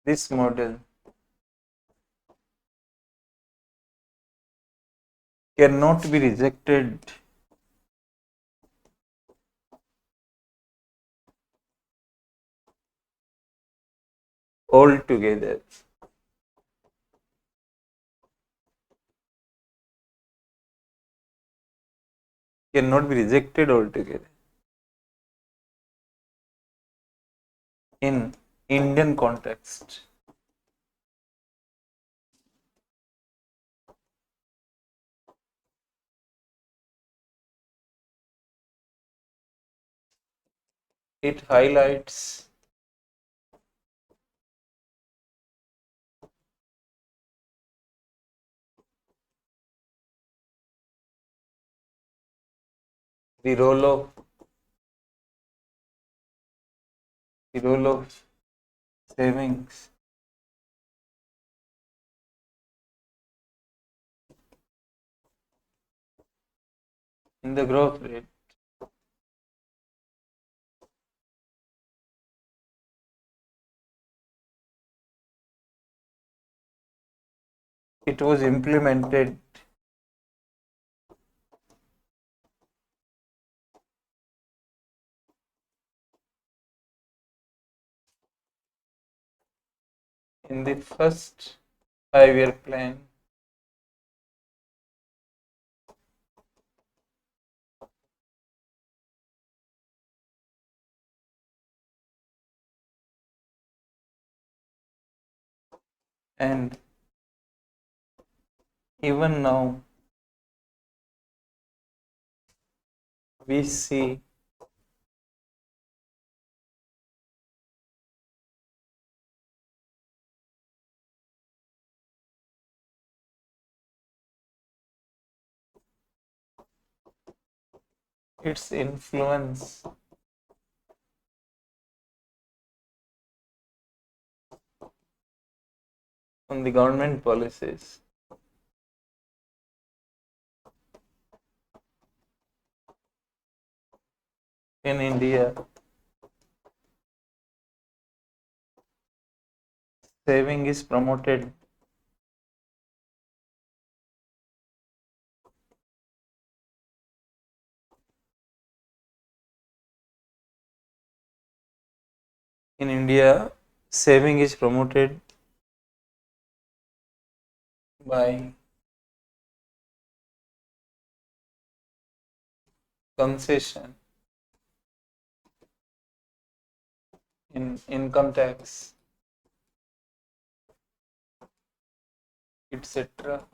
S1: this model cannot be rejected altogether. Cannot be rejected altogether in Indian context. It highlights the role of savings in the growth rate. It was implemented in the first 5-year plan and even now we see its influence on the government policies. In India, saving is promoted in India, saving is promoted by concession in income tax, etc.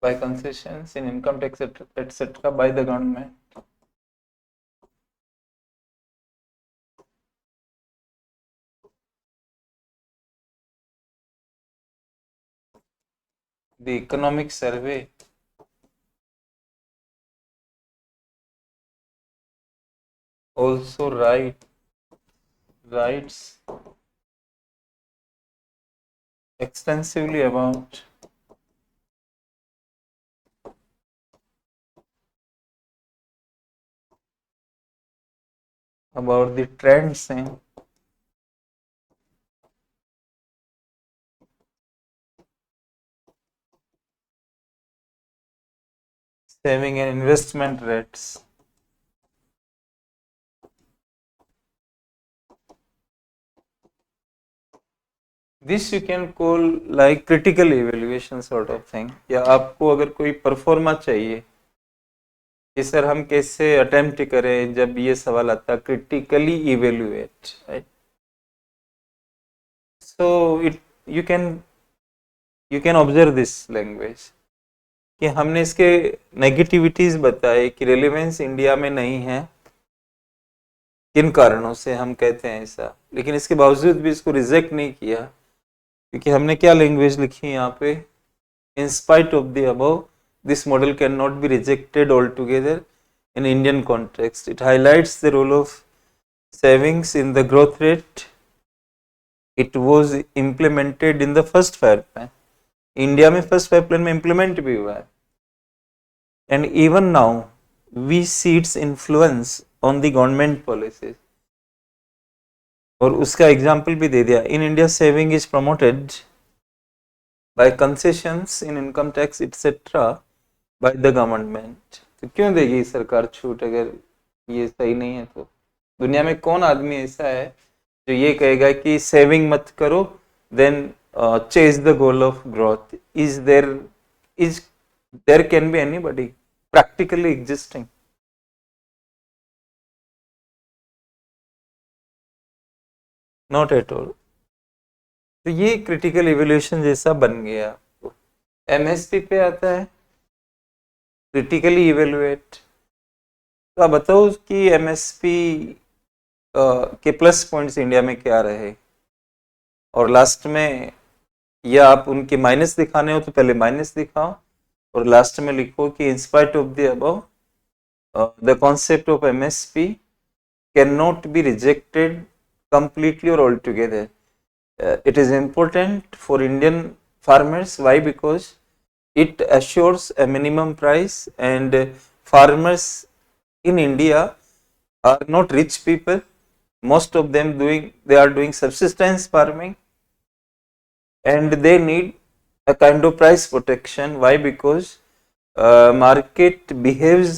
S1: By concessions in income tax, etc. by the government. The economic survey also writes extensively about the trends in saving and investment rates. This you can call like critical evaluation sort of thing. या आपको अगर कोई pro forma चाहिए कि sir हम कैसे attempt करें जब ये सवाल आता, critically evaluate, right? So you can observe this language कि हमने इसके नेगेटिविटीज बताए कि रेलेवेंस इंडिया में नहीं है, किन कारणों से हम कहते हैं ऐसा, लेकिन इसके बावजूद भी इसको रिजेक्ट नहीं किया, क्योंकि हमने क्या लैंग्वेज लिखी है यहाँ पे, in spite of the above this model can not be rejected all together in Indian context. It highlights the role of savings in the growth rate. It was implemented in the first 5 plan. India में first 5 plan में implement भी हुआ है, and even now we see its influence on the government policies. और उसका example भी दे दिया. In India saving is promoted by concessions in income tax etcetera by the government. तो क्यों देगी सरकार छूट अगर ये सही नहीं है? तो दुनिया में कौन आदमी ऐसा है जो ये कहेगा कि सेविंग मत करो, then chase the goal of growth? Is there can be anybody practically existing? Not at all. तो ये क्रिटिकल इवोल्यूशन जैसा बन गया. एमएसपी पे आता है क्रिटिकली इवेलुएट. तो आप बताओ कि एमएसपी के प्लस पॉइंट्स इंडिया में क्या रहे, और लास्ट में, या आप उनके माइनस दिखाने हो तो पहले माइनस दिखाओ और लास्ट में लिखो कि in spite of the above the concept of MSP can not be rejected completely or altogether. It is important for Indian farmers. Why? Because it assures a minimum price, and farmers in India are not rich people. Most of them they are doing subsistence farming, and they need a kind of price protection. Why? Because market behaves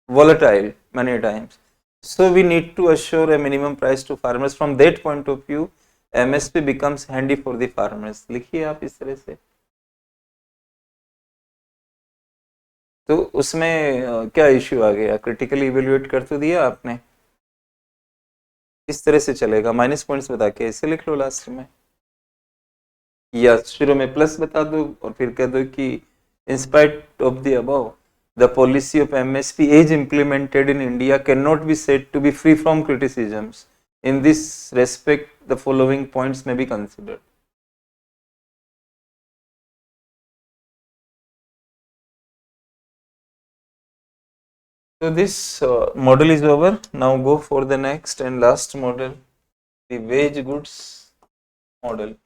S1: volatile many times. So we need to assure a minimum price to farmers. From that point of view, MSP becomes handy for the farmers. लिखिए आप इस तरह से. तो उसमें क्या issue आ गया? Critically evaluate कर तो दिया आपने, इस तरह से चलेगा. माइनस पॉइंट्स बता के ऐसे लिख लो लास्ट में, या शुरू में प्लस बता दो और फिर कह दो कि in spite of the above the policy of MSP is implemented in India cannot be said to be free from criticisms. In this respect, the following points may be considered. So this model is over. Now go for the next and last model, the wage goods model.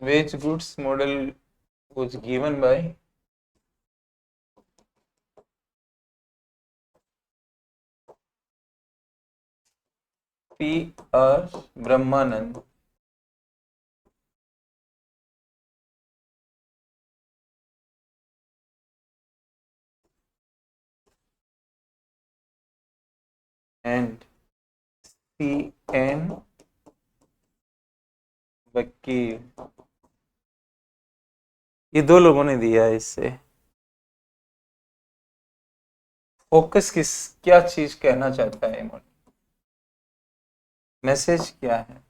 S1: Wage goods model was given by P.R. Brahmanand. And C.N. वकील. ये दो लोगों ने दिया है. इससे focus क्या चीज कहना चाहता है, मैसेज क्या है?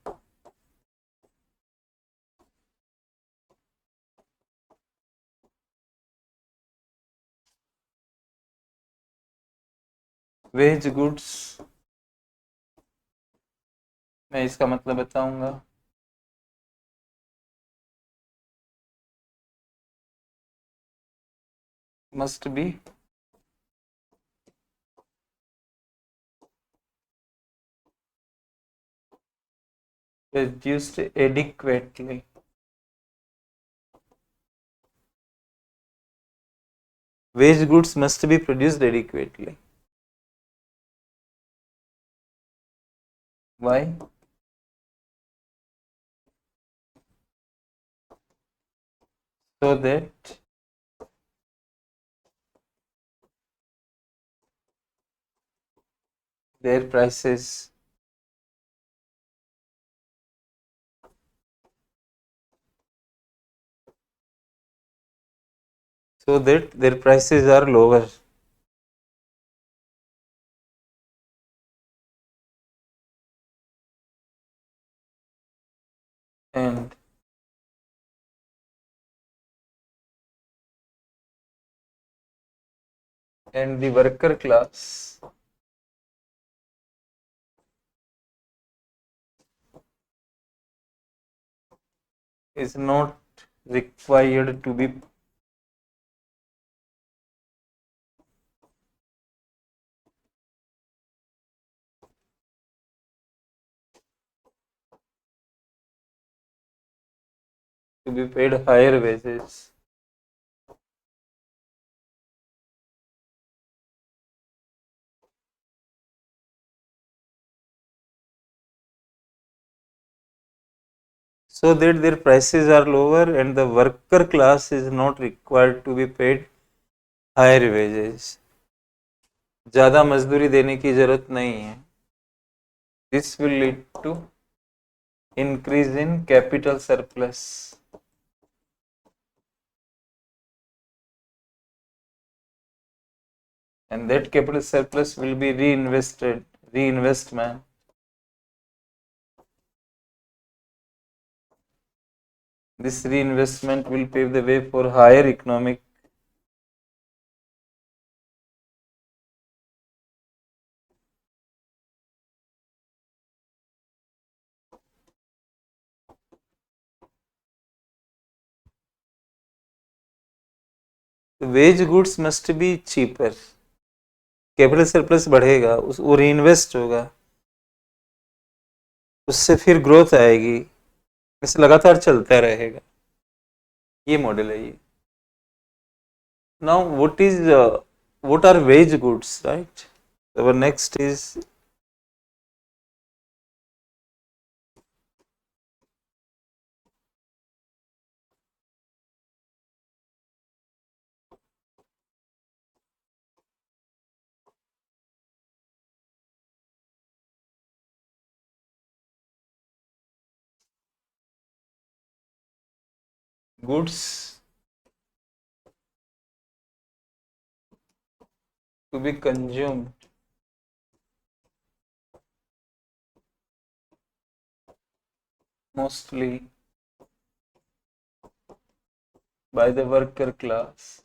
S1: वेज गुड्स, मैं इसका मतलब बताऊंगा. Must be produced adequately. wage goods must be produced adequately. Why? So that their prices are lower. And the worker class is not required to be paid higher wages. So that their prices are lower and the worker class is not required to be paid higher wages. ज़्यादा मजदूरी देने की जरूरत नहीं है. This will lead to increase in capital surplus. And that capital surplus will be reinvestment. This reinvestment will pave the way for higher economic wage goods must be cheaper. Capital surplus बढ़ेगा, वो reinvest होगा, उससे फिर growth आएगी, इसे लगातार चलता रहेगा. ये मॉडल है ये. Now what are wage goods, right? Our next is goods to be consumed mostly by the worker class.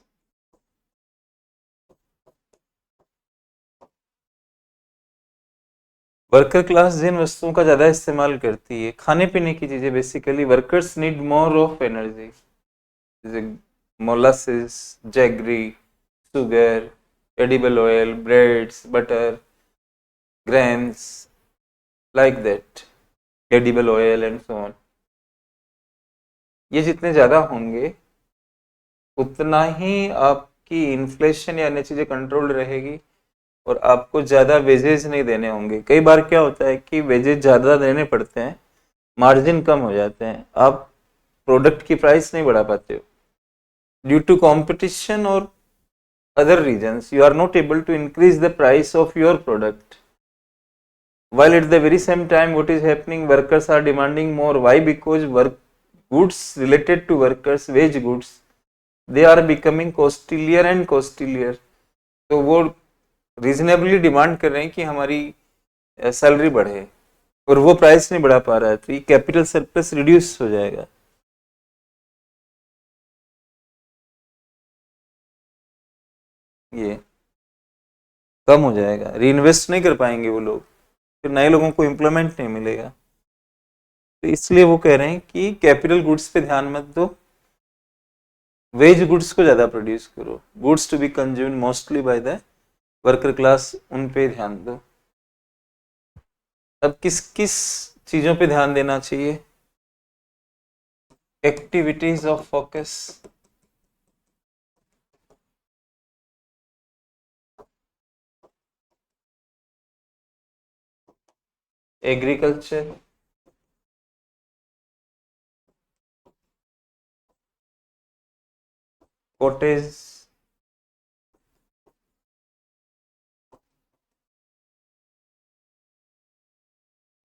S1: Worker class जिन वस्तुओं का ज़्यादा इस्तेमाल करती है, खाने पीने की चीज़ें, basically workers need more of energy, जैसे molasses, jaggery, sugar, edible oil, breads, butter, grains, like that, edible oil and so on. ये जितने ज़्यादा होंगे उतना ही आपकी इन्फ्लेशन या अन्य चीज़ें कंट्रोल रहेगी और आपको ज़्यादा वेजेस नहीं देने होंगे. कई बार क्या होता है कि वेजेस ज़्यादा देने पड़ते हैं, मार्जिन कम हो जाते हैं, आप प्रोडक्ट की प्राइस नहीं बढ़ा पाते हो. ड्यू टू कॉम्पिटिशन और other reasons, you are not able to increase the price of your product. While at the very same time, what is happening? Workers are demanding more. Why? Because goods related to workers, wage goods, they are becoming costlier and costlier. तो वो reasonably demand कर रहे हैं कि हमारी salary बढ़े और वो प्राइस नहीं बढ़ा पा रहा है, तो ये कैपिटल सरप्लस रिड्यूस हो जाएगा. ये कम हो जाएगा, रीइन्वेस्ट नहीं कर पाएंगे वो लोग, फिर नए लोगों को एम्प्लॉयमेंट नहीं मिलेगा. तो इसलिए वो कह रहे हैं कि कैपिटल गुड्स पे ध्यान मत दो, वेज गुड्स को ज़्यादा प्रोड्यूस करो, goods to be consumed mostly by the worker class, उन पे ध्यान दो. अब किस किस चीज़ों पे ध्यान देना चाहिए? Activities of focus, agriculture, cottage,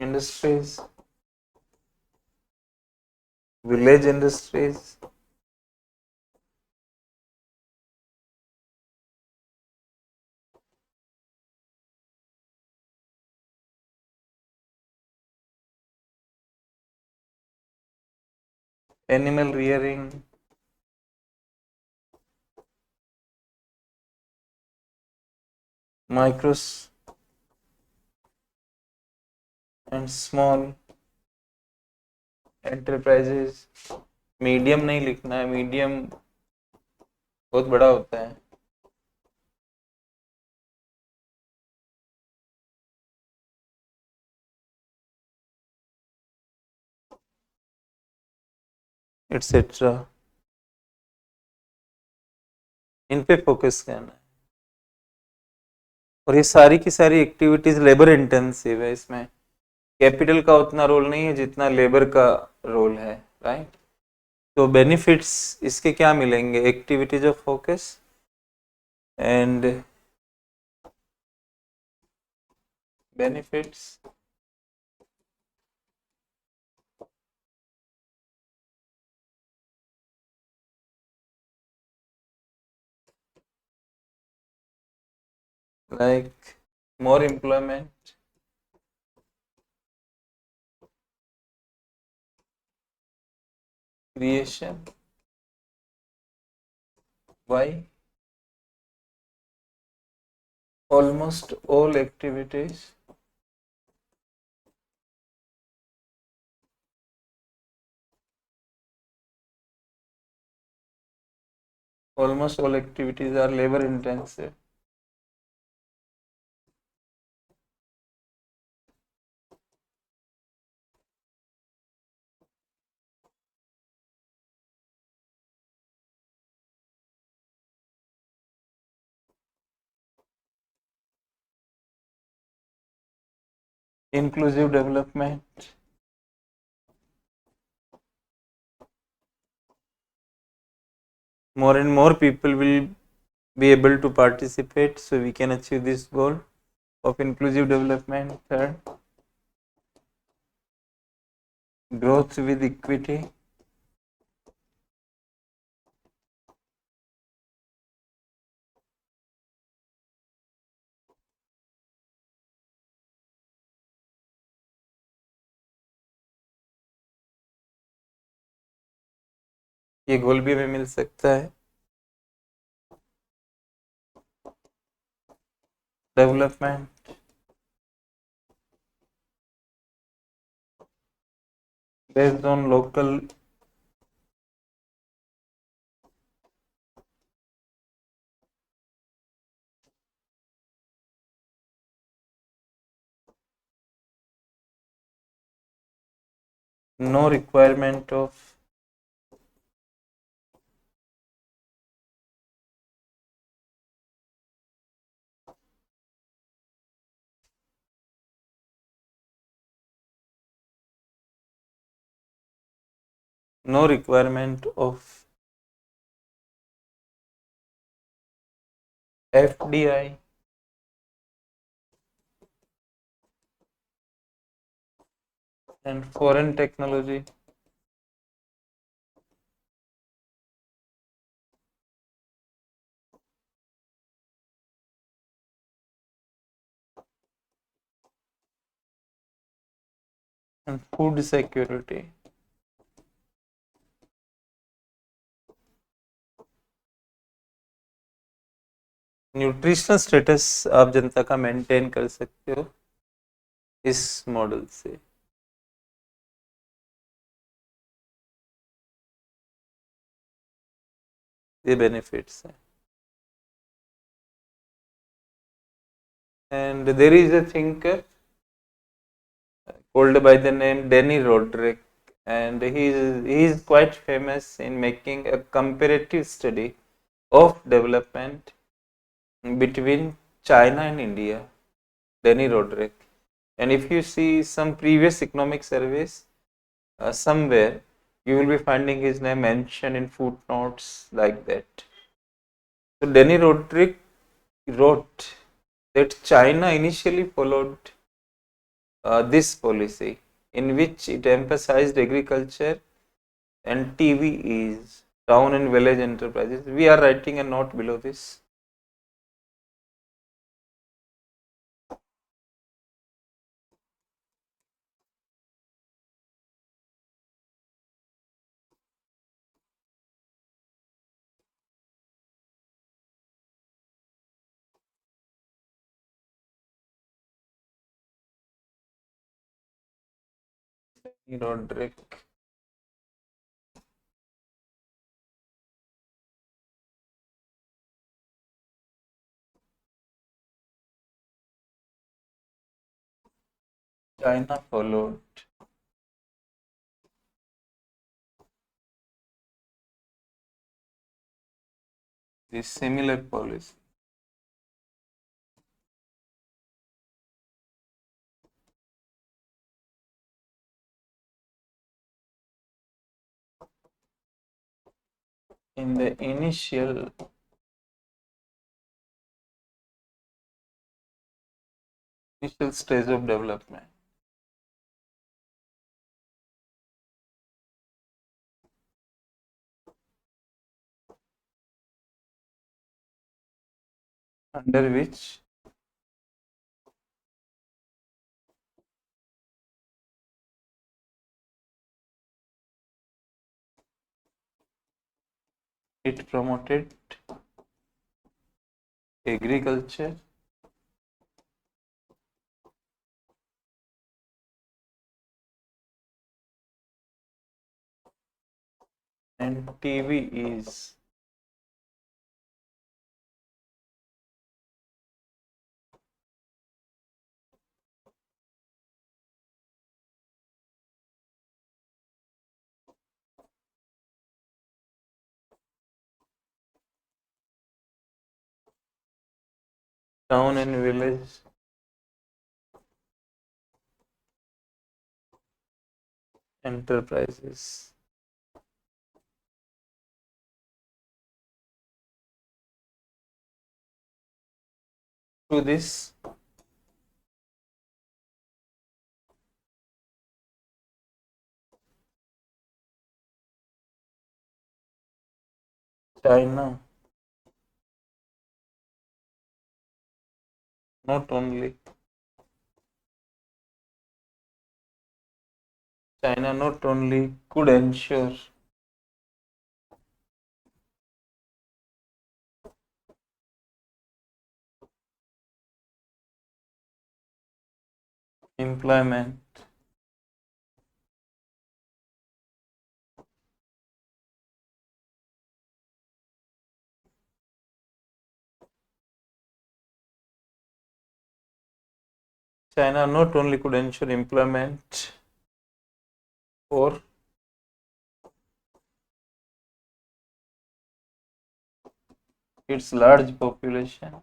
S1: industries, village industries, animal rearing, micros and small enterprises. Medium नहीं लिखना है, मीडियम बहुत बड़ा होता है. एटसेट्रा, इन पे फोकस करना है. और ये सारी की सारी एक्टिविटीज लेबर इंटेंसिव है. इसमें कैपिटल का उतना रोल नहीं है जितना लेबर का रोल है, राइट. तो बेनिफिट्स इसके क्या मिलेंगे? Activities of focus and benefits. like more employment, creation. Why? Almost all activities are labor intensive. Inclusive development, more and more people will be able to participate, so we can achieve this goal of inclusive development. Third, growth with equity. ये गोल भी हमें मिल सकता है. Development, based on local no requirement of FDI and foreign technology. And food security. Nutritional status आप जनता का maintain कर सकते हो इस मॉडल से. ये बेनिफिट्स हैं. And there is a thinker called by the name Denny Roderick, and he is quite famous in making a comparative study of development between China and India. Denny Roderick, And if you see some previous economic surveys, somewhere you will be finding his name mentioned in footnotes like that. So Denny Roderick wrote that China initially followed this policy in which it emphasized agriculture and TVEs, town and village enterprises. We are writing a note below this. Roderick. China followed this similar policy. In the initial stage of development. Under which it promoted agriculture and TVEs. Town and village enterprises. To this, China not only could ensure employment China not only could ensure employment for its large population,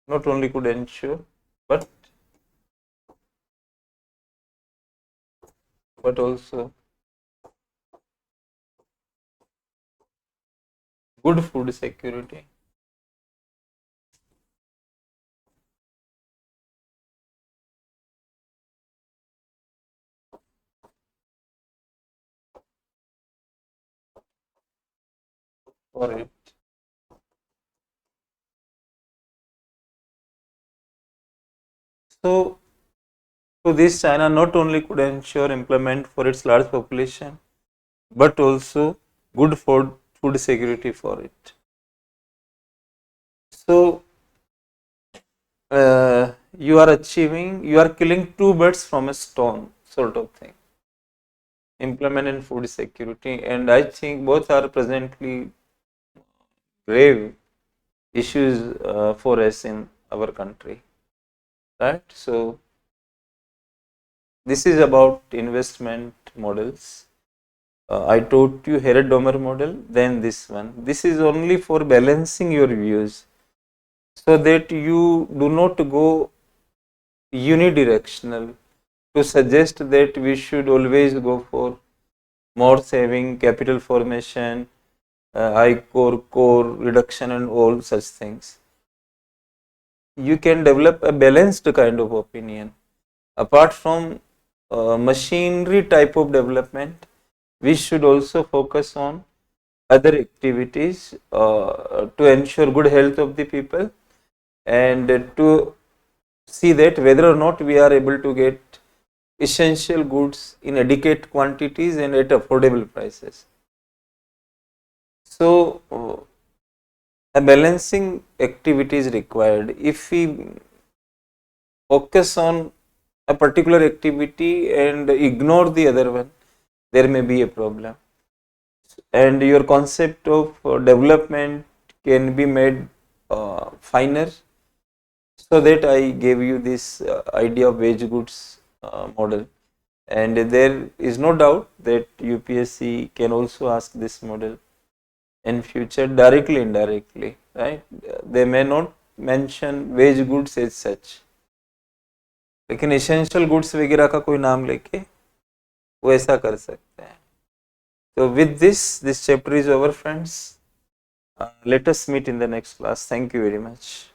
S1: not only could ensure, but also good food security. For it. So, this China not only could ensure employment for its large population, but also good food security for it. So, you are killing two birds from a stone, sort of thing. Employment and food security, and I think both are presently grave issues for us in our country, right? So, this is about investment models. I taught you Harrod-Domer model, then this one. This is only for balancing your views so that you do not go unidirectional to suggest that we should always go for more saving, capital formation, high core reduction and all such things. You can develop a balanced kind of opinion. Apart from machinery type of development, we should also focus on other activities to ensure good health of the people and to see that whether or not we are able to get essential goods in adequate quantities and at affordable prices. So, a balancing activity is required. If we focus on a particular activity and ignore the other one, there may be a problem. And your concept of development can be made finer, so that I gave you this idea of wage goods model. And there is no doubt that UPSC can also ask this model in future directly, indirectly, right? They may not mention wage goods as such, लेकिन essential goods वगैरह का कोई नाम लेके वो ऐसा कर सकते हैं. So with this chapter is over, friends. Let us meet in the next class. Thank you very much.